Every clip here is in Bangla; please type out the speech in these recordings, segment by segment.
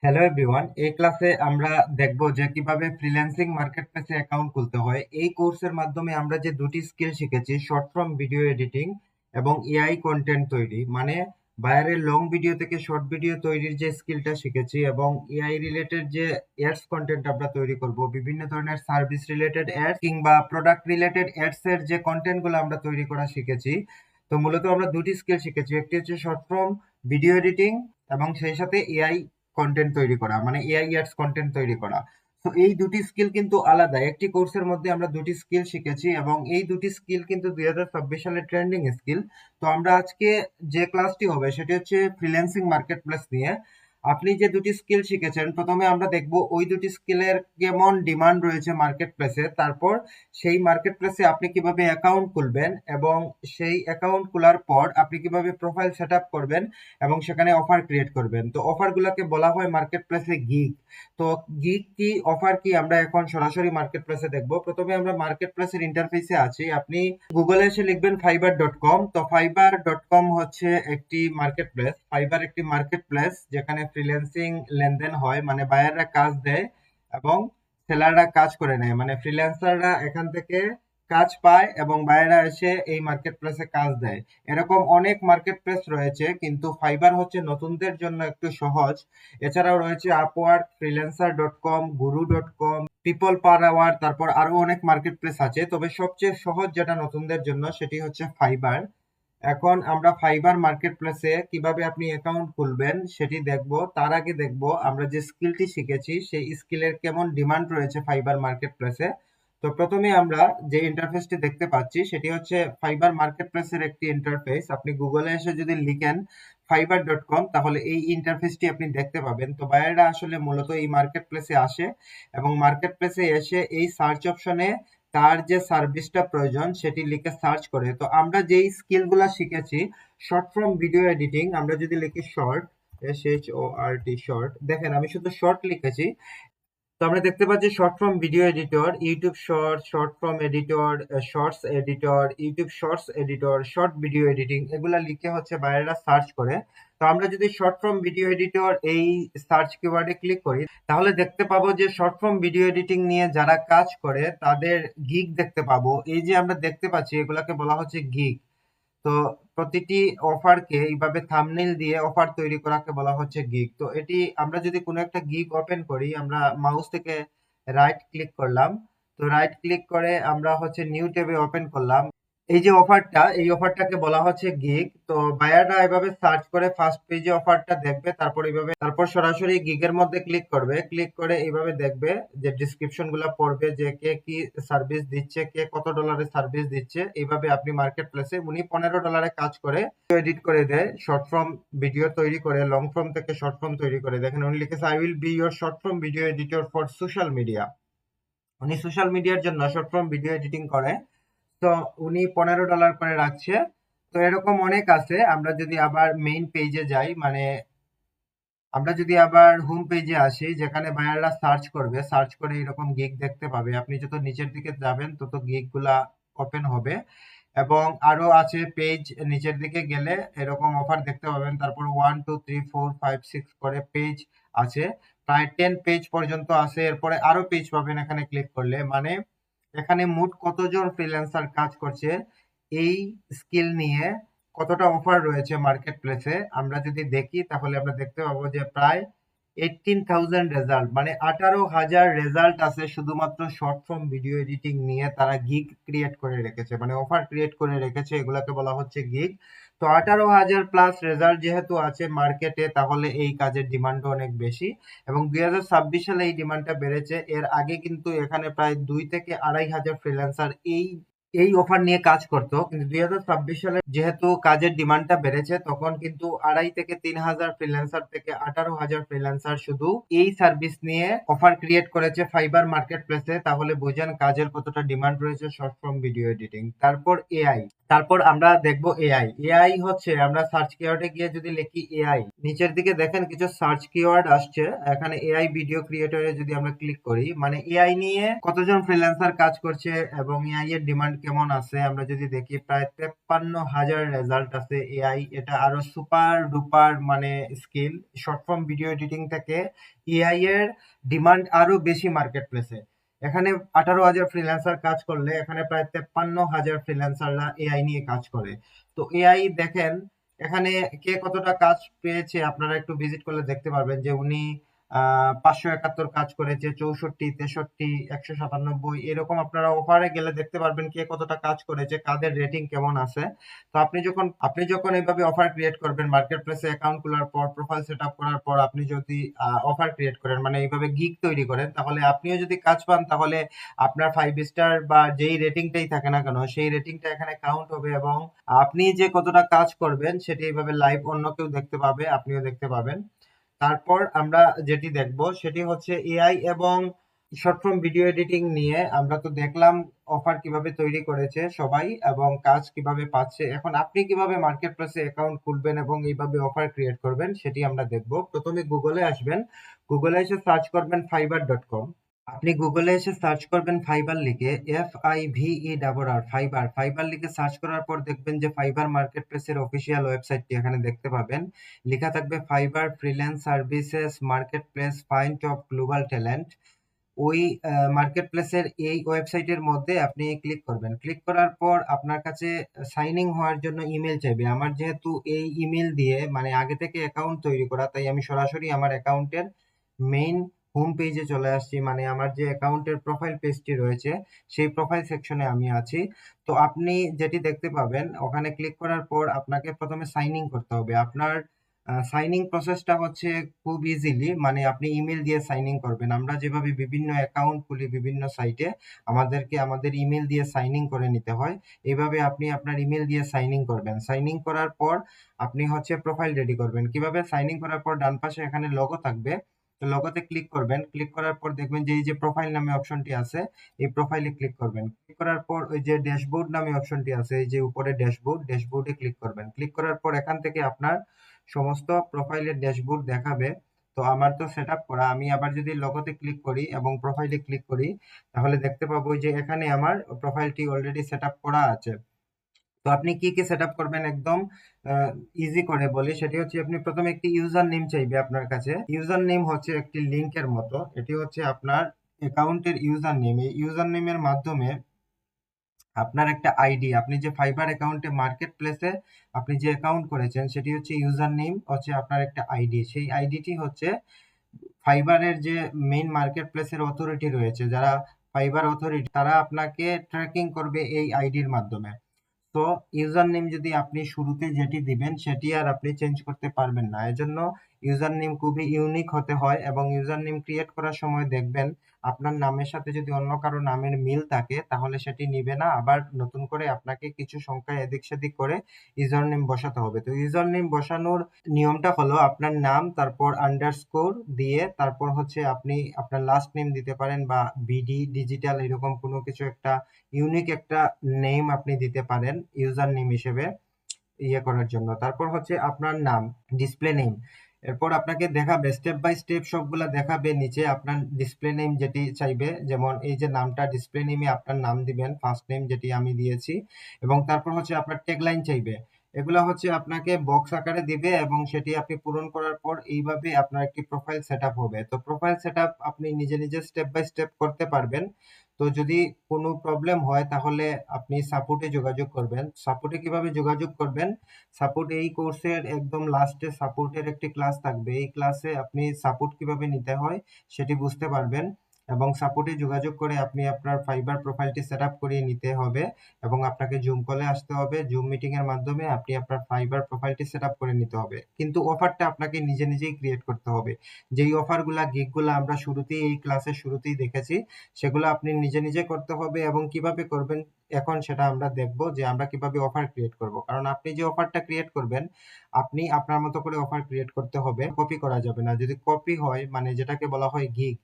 হ্যালো এভরিওয়ান, এই ক্লাসে আমরা দেখব যে কিভাবে ফ্রিল্যান্সিং মার্কেটপ্লেসে অ্যাকাউন্ট খুলতে হয়। এই কোর্সের মাধ্যমে আমরা যে দুটি স্কিল শিখেছি, শর্ট ফর্ম ভিডিও এডিটিং এবং এআই কন্টেন্ট তৈরি, মানে বাইরের লং ভিডিও থেকে শর্ট ভিডিও তৈরির যে স্কিলটা শিখেছি এবং এআই রিলেটেড যে অ্যাডস কন্টেন্ট আমরা তৈরি করব, বিভিন্ন ধরনের সার্ভিস রিলেটেড অ্যাডস কিংবা প্রোডাক্ট রিলেটেড অ্যাডস এর যে কন্টেন্টগুলো আমরা তৈরি করা শিখেছি। তো মূলত আমরা দুটি স্কিল শিখেছি, একটি হচ্ছে শর্ট ফর্ম ভিডিও এডিটিং এবং সেই সাথে এআই কন্টেন্ট তৈরি করা, মানে এআই অ্যাডস কন্টেন্ট তৈরি করা। তো এই দুটি স্কিল কিন্তু আলাদা, একটি কোর্সের মধ্যে আমরা দুটি স্কিল শিখেছি এবং এই দুটি স্কিল কিন্তু 2026 সালের ট্রেন্ডিং স্কিল। তো আমরা আজকে যে ক্লাসটি হবে সেটি হচ্ছে ফ্রিল্যান্সিং মার্কেট প্লেস নিয়ে। আপনি যে দুটি স্কিল শিখেছেন, প্রথমে আমরা দেখব ওই দুটি স্কিলের কেমন ডিমান্ড রয়েছে মার্কেট প্লেসে, তারপর সেই মার্কেট প্লেসে আপনি কিভাবে অ্যাকাউন্ট খুলবেন এবং সেই অ্যাকাউন্ট খোলার পর আপনি কিভাবে প্রোফাইল সেট আপ করবেন এবং সেখানে অফার ক্রিয়েট করবেন। তো অফারগুলোকে বলা হয় মার্কেট প্লেসে গিগ। তো গিগ কি, অফার কি, আমরা এখন সরাসরি মার্কেট প্লেসে দেখব। প্রথমে আমরা মার্কেট প্লেসের ইন্টারফেসে আছি। আপনি গুগলে এসে লিখবেন fiverr.com। তো fiverr.com হচ্ছে একটি মার্কেট প্লেস। ফাইবার একটি মার্কেট প্লেস যেখানে ফ্রিল্যান্সিং লেনদেন হয়, মানে বায়াররা কাজ দেয় এবং সেলাররা কাজ করে নেয়, মানে ফ্রিল্যান্সাররা এখান থেকে কাজ পায় এবং বায়াররা এসে এই মার্কেট প্লেসে কাজ দেয়। এরকম অনেক মার্কেট প্লেস রয়েছে, কিন্তু ফাইবার হচ্ছে নতুনদের জন্য একটু সহজ। এছাড়াও রয়েছে আপওয়ার্ক, ফ্রিল্যান্সার.com, গুরু.com, পিপল পার আওয়ার, তারপর আরো অনেক মার্কেট প্লেস আছে, তবে সবচেয়ে সহজ যেটা নতুনদের জন্য সেটি হচ্ছে ফাইবার। এখন আমরা ফাইবার মার্কেট প্লেসে কিভাবে আপনি অ্যাকাউন্ট খুলবেন সেটি দেখব। তার আগে দেখব আমরা যে স্কিলটি শিখেছি সেই স্কিলের কেমন ডিমান্ড রয়েছে ফাইবার মার্কেট প্লেসে। তো প্রথমে আমরা যে ইন্টারফেসটি দেখতে পাচ্ছি সেটি হচ্ছে ফাইবার মার্কেট প্লেসের একটি ইন্টারফেস। আপনি গুগলে এসে যদি লিখেন fiverr.com তাহলে এই ইন্টারফেসটি আপনি দেখতে পাবেন। তো বায়াররা আসলে মূলত এই মার্কেট প্লেসে আসে এবং মার্কেট প্লেসে এসে এই সার্চ অপশনে তার যে সার্ভিসটা প্রয়োজন সেটি লিখে সার্চ করে। তো আমরা যেই স্কিলগুলো শিখেছি, শর্ট ফর্ম ভিডিও এডিটিং, আমরা যদি লিখি শর্ট, SHORT, শর্ট, দেখেন আমি শুধু শর্ট লিখেছি। তো আমরা দেখতে পাচ্ছি short form video editor, YouTube short, short form editor, shorts editor, YouTube shorts editor, short video editing, এগুলা লিখে হচ্ছে বাইরেরা সার্চ করে। তো আমরা যদি শর্ট ফর্ম ভিডিও এডিটর এই সার্চ কিওয়ার্ডে ক্লিক করি তাহলে দেখতে পাবো যে শর্ট ফর্ম ভিডিও এডিটিং নিয়ে যারা কাজ করে তাদের গিগ দেখতে পাবো। এই যে আমরা দেখতে পাচ্ছি এগুলাকে বলা হচ্ছে গিগ। তো প্রতিটি অফারকে এইভাবে থাম্বনেইল দিয়ে অফার তৈরি করাকে বলা হচ্ছে গিগ। তো এটি আমরা যদি কোনো একটা গিগ ওপেন করি, আমরা মাউস থেকে রাইট ক্লিক করলাম। তো রাইট ক্লিক করে আমরা হচ্ছে নিউ ট্যাবে ওপেন করলাম। এই যে অফারটা, এই অফারটাকে বলা হচ্ছে গিগ। তো বায়াররা এভাবে সার্চ করে ফার্স্ট পেজে অফারটা দেখবে, তারপর এইভাবে তারপর সরাসরি গিগের মধ্যে ক্লিক করবে। ক্লিক করে এইভাবে দেখবে যে ডেসক্রিপশন গুলা পড়বে যে কে কি সার্ভিস দিচ্ছে, কে কত ডলারের সার্ভিস দিচ্ছে। এইভাবে আপনি মার্কেট প্লেসে, উনি $15 কাজ করে এডিট করে দেয়, শর্ট ফর্ম ভিডিও তৈরি করে, লং ফর্ম থেকে শর্ট ফর্ম তৈরি করে। দেখেন উনি লিখেছে I will be your short form video editor for social media. উনি সোশ্যাল মিডিয়ার জন্য শর্ট ফর্ম ভিডিও এডিটিং করে। তো উনি $15 করে রাখছে। তো এরকম অনেক আছে। আমরা যদি আবার মেইন পেজে যাই, মানে আমরা যদি আবার হোম পেজে আসি যেখানে বায়াররা সার্চ করবে, সার্চ করে এরকম গিগ দেখতে পাবে। আপনি যত নিচের দিকে যাবেন তত গিগ গুলা ওপেন হবে এবং আরো আছে পেজ। নিচের দিকে গেলে এরকম অফার দেখতে পাবেন। তারপর 1 2 3 4 5 6 করে পেজ আছে, প্রায় 10 পেজ পর্যন্ত আছে। এরপরে আরো পেজ পাবেন এখানে ক্লিক করলে, মানে এখানে মোট কতজন ফ্রিল্যান্সার কাজ করছে, এই স্কিল নিয়ে কতটা অফার রয়েছে মার্কেট প্লেসে আমরা যদি দেখি তাহলে আমরা দেখতে পাবো যে প্রায় 18,000 রেজাল্ট, মানে 18,000 রেজাল্ট আছে শুধুমাত্র শর্ট ফর্ম ভিডিও এডিটিং নিয়ে। তারা গিগ ক্রিয়েট করে রেখেছে, মানে অফার ক্রিয়েট করে রেখেছে, এগুলাকে বলা হচ্ছে গিগ। তো 18,000 প্লাস রেজাল্ট যেহেতু আছে মার্কেটে, তাহলে এই কাজের ডিমান্ডও অনেক বেশি এবং 2026 সালে এই ডিমান্ডটা বেড়েছে। এর আগে কিন্তু এখানে প্রায় 2 থেকে 2,500 ফ্রিল্যান্সার এই এই অফার নিয়ে কাজ করতো, কিন্তু 2026 সালে যেহেতু কাজের ডিমান্ডটা বেড়েছে তখন কিন্তু 2,500 থেকে 3,000 ফ্রিল্যান্সার থেকে 18,000 ফ্রিল্যান্সার শুধু এই সার্ভিস নিয়ে অফার ক্রিয়েট করেছে ফাইবার মার্কেট প্লেসে। তাহলে বোঝেন কাজের কতটা ডিমান্ড রয়েছে শর্ট ফর্ম ভিডিও এডিটিং। তারপর এআই, তারপর আমরা দেখব এআই। এআই হচ্ছে আমরা সার্চ কিওয়ার্ডে গিয়ে যদি লিখি এআই, নিচের দিকে দেখেন কিছু সার্চ কিওয়ার্ড আসছে। এখানে এআই ভিডিও ক্রিয়েটরে যদি আমরা ক্লিক করি, মানে এআই নিয়ে কতজন ফ্রিল্যান্সার কাজ করছে এবং এআই এর ডিমান্ড কেমন আছে আমরা যদি দেখি, প্রায় 53,000 রেজাল্ট আছে এআই। এটা আরো সুপার ডুপার মানে skill. Short form video editing থেকে এআই এর ডিমান্ড আরো বেশি মার্কেট প্লেসে। এখানে 18,000 ফ্রিল্যান্সার কাজ করলে এখানে প্রায় 53,000 ফ্রিল্যান্সাররা এআই নিয়ে কাজ করে। তো এআই দেখেন এখানে কে কতটা কাজ পেয়েছে, আপনারা একটু ভিজিট করলে দেখতে পারবেন যে উনি 571 কাজ করেছে, 64, 63, 197 এরকম। আপনারা অফারে গেলে দেখতে পারবেন কে কতটা কাজ করেছে, কাদের রেটিং কেমন আছে। তো আপনি যখন এইভাবে অফার ক্রিয়েট করবেন, মার্কেট প্লেসে অ্যাকাউন্ট খোলার পর, প্রোফাইল সেট আপ করার পর, আপনি যদি অফার ক্রিয়েট করেন, মানে এইভাবে গিগ তৈরি করেন, তাহলে আপনিও যদি কাজ পান, তাহলে আপনার 5 স্টার বা যেই রেটিংটাই থাকে না কেন, সেই রেটিংটা এখানে কাউন্ট হবে এবং আপনি যে কতটা কাজ করবেন সেটি এইভাবে লাইভ অন্য কেউ দেখতে পাবে, আপনিও দেখতে পাবেন। তারপর আমরা যেটি দেখব সেটি হচ্ছে এআই এবং শর্ট ফর্ম ভিডিও এডিটিং নিয়ে আমরা তো দেখলাম অফার কিভাবে তৈরি করেছে সবাই এবং কাজ কিভাবে পাচ্ছে। এখন আপনি কিভাবে মার্কেট প্লেসে অ্যাকাউন্ট খুলবেন এবং এইভাবে অফার ক্রিয়েট করবেন সেটি আমরা দেখব। প্রথমে গুগলে আসবেন, গুগলে এসে সার্চ করবেন fiverr.com। আপনি গুগলে এসে সার্চ করবেন ফাইবার লিখে, FIVERR, ফাইবার। ফাইবার লিখে সার্চ করার পর দেখবেন যে ফাইবার মার্কেট প্লেসের অফিসিয়াল ওয়েবসাইটটি এখানে দেখতে পাবেন। লেখা থাকবে fibre freelance services market place find of global talent. ওই মার্কেট প্লেসের এই ওয়েবসাইটের মধ্যে আপনি ক্লিক করবেন। ক্লিক করার পর আপনার কাছে সাইন ইন হওয়ার জন্য ইমেল চাইবে। আমার যেহেতু এই ইমেল দিয়ে মানে আগে থেকে অ্যাকাউন্ট তৈরি করা, তাই আমি সরাসরি আমার অ্যাকাউন্টের মেইন হোম পেজে চলে আসছি। মানে আমার যে অ্যাকাউন্টের প্রোফাইল পেজটি রয়েছে সেই প্রোফাইল সেকশনে আমি আছি। তো আপনি যেটি দেখতে পাবেন ওখানে ক্লিক করার পর আপনাকে প্রথমে সাইন ইন করতে হবে। আপনার সাইন ইন প্রসেসটা হচ্ছে খুব ইজিলি, মানে আপনি ইমেল দিয়ে সাইন ইন করবেন। আমরা যেভাবে বিভিন্ন অ্যাকাউন্ট খুলি বিভিন্ন সাইটে, আমাদেরকে আমাদের ইমেল দিয়ে সাইন ইন করে নিতে হয়। এইভাবে আপনি আপনার ইমেল দিয়ে সাইন ইন করবেন। সাইন ইন করার পর আপনি হচ্ছে প্রোফাইল রেডি করবেন। কিভাবে? সাইন ইন করার পর ডান পাশে এখানে লোগো থাকবে। তো লোগোতে ক্লিক করবেন। ক্লিক করার পর দেখবেন যে এই যে প্রোফাইল নামে অপশনটি আছে, এই প্রোফাইলে ক্লিক করবেন। ক্লিক করার পর ওই যে ড্যাশবোর্ড নামে অপশনটি আছে, এই যে উপরে ড্যাশবোর্ড, ড্যাশবোর্ডে ক্লিক করবেন। ক্লিক করার পর এখান থেকে আপনার সমস্ত প্রোফাইলের ড্যাশবোর্ড দেখাবে। তো আমার তো সেট আপ করা। আমি আবার যদি লোগোতে ক্লিক করি এবং প্রোফাইলে ক্লিক করি, তাহলে দেখতে পাবো যে এখানে আমার প্রোফাইলটি অলরেডি সেট আপ করা আছে। তো আপনি কি কি সেট আপ করবেন একদম ইজি করে বলি, সেটি হচ্ছে আপনি প্রথমে একটি ইউজার নেম চাইবে আপনার কাছে। ইউজার নেম হচ্ছে একটি লিঙ্কের মতো, এটি হচ্ছে আপনার অ্যাকাউন্টের ইউজার নেম। এই ইউজার নেমের মাধ্যমে আপনার একটা আইডি, আপনি যে ফাইবার অ্যাকাউন্টে মার্কেট প্লেসে আপনি যে অ্যাকাউন্ট করেছেন সেটি হচ্ছে ইউজার নেম, হচ্ছে আপনার একটা আইডি। সেই আইডিটি হচ্ছে ফাইবারের যে মেইন মার্কেট প্লেসের অথরিটি রয়েছে, যারা ফাইবার অথরিটি, তারা আপনাকে ট্র্যাকিং করবে এই আইডির মাধ্যমে। তো ইউজার নেম যদি আপনি শুরুতে যেটি দিবেন সেটি আর আপনি চেঞ্জ করতে পারবেন না। এজন্য ইউজার নেম খুবই ইউনিক হতে হয় এবং ইউজার নেম ক্রিয়েট করার সময় দেখবেন আপনার নামের সাথে যদি অন্য কারো নামের মিল থাকে তাহলে সেটি নিবে না। আবার নতুন করে আপনাকে কিছু সংখ্যা এদিক সেদিক করে ইউজার নেম বসাতে হবে। তো ইউজার নেম বসানোর নিয়মটা হলো আপনার নাম, তারপর আন্ডারস্কোর দিয়ে, তারপর হচ্ছে আপনি আপনার লাস্ট নেম দিতে পারেন বা বিডি ডিজিটাল এরকম কোনো কিছু একটা ইউনিক একটা নেম আপনি দিতে পারেন ইউজার নেম হিসেবে ইয়ে করার জন্য। তারপর হচ্ছে আপনার নাম, ডিসপ্লে নেম। এরপর আপনাকে দেখাবে স্টেপ বাই স্টেপ, সবগুলা দেখাবে নিচে আপনার ডিসপ্লে নেম যেটি চাইবে। যেমন এই যে নামটা, ডিসপ্লে নেমে আপনার নাম দিবেন, ফার্স্ট নেম যেটি আমি দিয়েছি। এবং তারপর হচ্ছে আপনার ট্যাগলাইন চাইবে। এগুলা হচ্ছে আপনাকে বক্স আকারে দিবে এবং সেটি আপনি পূরণ করার পর এইভাবে আপনার একটি প্রোফাইল সেট আপ হবে। তো প্রোফাইল সেট আপ আপনি নিজে নিজে স্টেপ বাই স্টেপ করতে পারবেন। তো যদি কোনো প্রবলেম হয় তাহলে আপনি সাপোর্টে যোগাযোগ করবেন। সাপোর্টে কিভাবে যোগাযোগ করবেন? সাপোর্ট এই কোর্সের একদম লাস্টে সাপোর্টের একটি ক্লাস থাকবে। এই ক্লাসে আপনি সাপোর্ট কিভাবে নিতে হয় সেটি বুঝতে পারবেন এবং সাপোর্টে যোগাযোগ করে আপনি আপনার ফাইবার প্রোফাইলটি সেট আপ করিয়ে নিতে হবে এবং আপনাকে জুম কলে আসতে হবে। জুম মিটিং এর মাধ্যমে আপনি আপনার ফাইবার প্রোফাইলটি সেট আপ করে নিতে হবে। কিন্তু অফারটা আপনাকে নিজে নিজেই ক্রিয়েট করতে হবে। যেই অফারগুলা গিগগুলা আমরা শুরুতেই এই ক্লাসের শুরুতেই দেখেছি, সেগুলো আপনি নিজে নিজে করতে হবে এবং কিভাবে করবেন এখন সেটা আমরা দেখব যে আমরা কিভাবে অফার ক্রিয়েট করব। কারণ আপনি যে অফারটা ক্রিয়েট করবেন, আপনি আপনার মতো করে অফার ক্রিয়েট করতে হবে। কপি করা যাবে না। যদি কপি হয় মানে যেটাকে বলা হয় গিগ,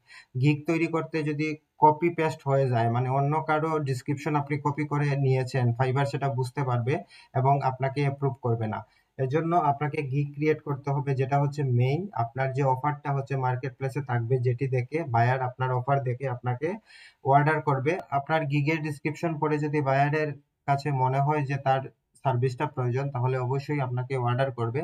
গিগ তৈরি করতে যদি কপি পেস্ট হয়ে যায় মানে অন্য কারো ডেসক্রিপশন আপনি কপি করে নিয়েছেন, ফাইবার সেটা বুঝতে পারবে এবং আপনাকে অ্যাপ্রুভ করবে না। এজন্য আপনাকে গিগ ক্রিয়েট করতে হবে যেটা হচ্ছে মেইন। আপনার যে অফারটা হচ্ছে মার্কেট প্লেসে থাকবে যেটি দেখে বায়ার আপনার অফার দেখে আপনাকে অর্ডার করবে। আপনার গিগের ডেসক্রিপশন পড়ে যদি বায়ারের কাছে মনে হয় যে তার সার্ভিসটা প্রয়োজন তাহলে অবশ্যই আপনাকে অর্ডার করবে।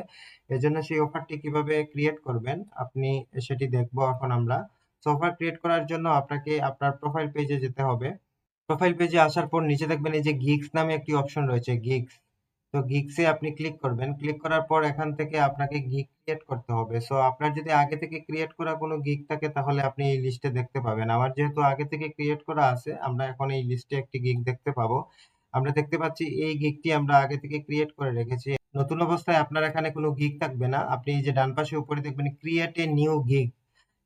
এজন্য সেই অফারটি কিভাবে ক্রিয়েট করবেন আপনি সেটি দেখব এখন আমরা। সো অফার ক্রিয়েট করার জন্য আপনাকে আপনার প্রোফাইল পেজে যেতে হবে। প্রোফাইল পেজে আসার পর নিচে দেখবেন এই যে গিগস নামে একটি অপশন রয়েছে গিগস। তো গিগসে আপনি ক্লিক করবেন। ক্লিক করার পর এখান থেকে আপনাকে গিগ ক্রিয়েট করতে হবে। সো আপনার যদি আগে থেকে ক্রিয়েট করা কোনো গিগ থাকে তাহলে আপনি এই লিস্টে দেখতে পাবেন। আমার যেহেতু আগে থেকে ক্রিয়েট করা আছে আমরা এখন এই লিস্টে একটি গিগ দেখতে পাবো। আমরা দেখতে পাচ্ছি এই গিগটি আমরা আগে থেকে ক্রিয়েট করে রেখেছি। নতুন অবস্থায় আপনার এখানে কোনো গিগ থাকবে না। আপনি এই যে ডান পাশে উপরে দেখবেন ক্রিয়েট এ নিউ গিগ।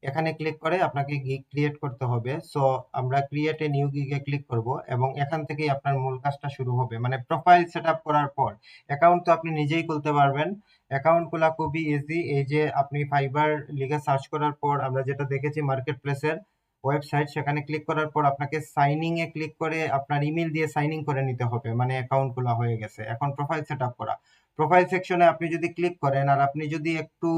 এখানে ক্লিক করে আপনাকে গিগ ক্রিয়েট করতে হবে। সো আমরা ক্রিয়েট এ নিউ গিগে ক্লিক করব এবং এখান থেকেই আপনার মূল কাজটা শুরু হবে। মানে প্রোফাইল সেটআপ করার পর অ্যাকাউন্ট তো আপনি নিজেই খুলতে পারবেন। অ্যাকাউন্ট খোলা খুবই ইজি। এই যে আপনি ফাইবার লিগে সার্চ করার পর আমরা যেটা দেখেছি মার্কেট প্লেসের ওয়েবসাইট সেখানে ক্লিক করার পর আপনাকে সাইন ইন এ ক্লিক করে আপনার ইমেল দিয়ে সাইন ইন করে নিতে হবে। মানে অ্যাকাউন্ট খোলা হয়ে গেছে। এখন প্রোফাইল সেটআপ করা। প্রোফাইল সেকশনে আপনি যদি ক্লিক করেন আর আপনি যদি একটু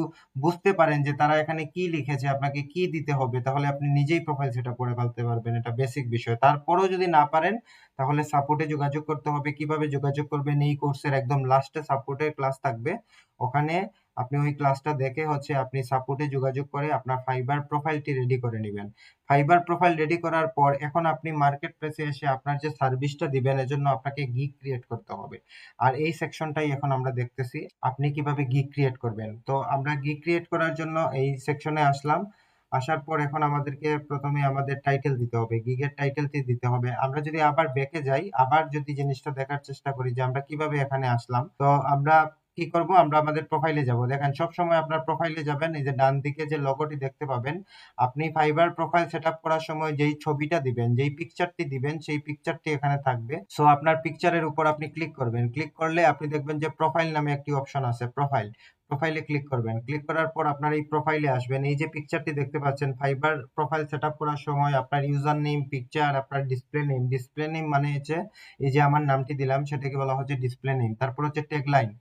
বুঝতে পারেন যে তারা এখানে কি লিখেছে, আপনাকে কি দিতে হবে, তাহলে আপনি নিজেই প্রোফাইল সেটআপ করে ফেলতে পারবেন। এটা বেসিক বিষয়। তারপরেও যদি না পারেন তাহলে সাপোর্টে যোগাযোগ করতে হবে। কিভাবে যোগাযোগ করবেন এই কোর্সের একদম লাস্টে সাপোর্টের ক্লাস থাকবে। ওখানে আপনি ওই ক্লাসটা দেখে হচ্ছে আপনি সাপোর্টে যোগাযোগ করে আপনার ফাইবার প্রোফাইলটি রেডি করে নিবেন। ফাইবার প্রোফাইল রেডি করার পর এখন আপনি মার্কেট প্লেসে এসে আপনার যে সার্ভিসটা দিবেন এজন্য আপনাকে গিগ ক্রিয়েট করতে হবে। আর এই সেকশনটাই এখন আমরা দেখতেছি আপনি কিভাবে গিগ ক্রিয়েট করবেন। তো আমরা গিগ ক্রিয়েট করার জন্য এই সেকশনে আসলাম। আসার পর এখন আমাদেরকে প্রথমে আমাদের টাইটেল দিতে হবে। গিগের টাইটেলটি দিতে হবে। আমরা যদি আবার ব্যাকে যাই, আবার যদি জিনিসটা দেখার চেষ্টা করি যে আমরা কিভাবে এখানে আসলাম। তো আমরা কি করব? আমরা আমাদের প্রোফাইলে যাব। দেখেন সবসময় আপনার প্রোফাইলে যাবেন। এই যে ডান দিকে যে লোগোটি দেখতে পাবেন, আপনি ফাইবার প্রোফাইল সেটআপ করার সময় যেই ছবিটা দিবেন, যেই পিকচারটি দিবেন সেই পিকচারটি এখানে থাকবে। সো আপনার পিকচারের উপর আপনি ক্লিক করবেন। ক্লিক করলে আপনি দেখবেন যে প্রোফাইল নামে একটি অপশন আছে প্রোফাইল। প্রোফাইলে ক্লিক করবেন। ক্লিক করার পর আপনার এই প্রোফাইলে আসবেন। এই যে পিকচারটি দেখতে পাচ্ছেন ফাইবার প্রোফাইল সেটআপ করার সময় আপনার ইউজার নেম, পিকচার, আপনার ডিসপ্লে নেম। ডিসপ্লে নেম মানে হচ্ছে এই যে আমার নামটি দিলাম সেটাকে বলা হচ্ছে ডিসপ্লে নেম। তারপর হচ্ছে ট্যাগলাইন।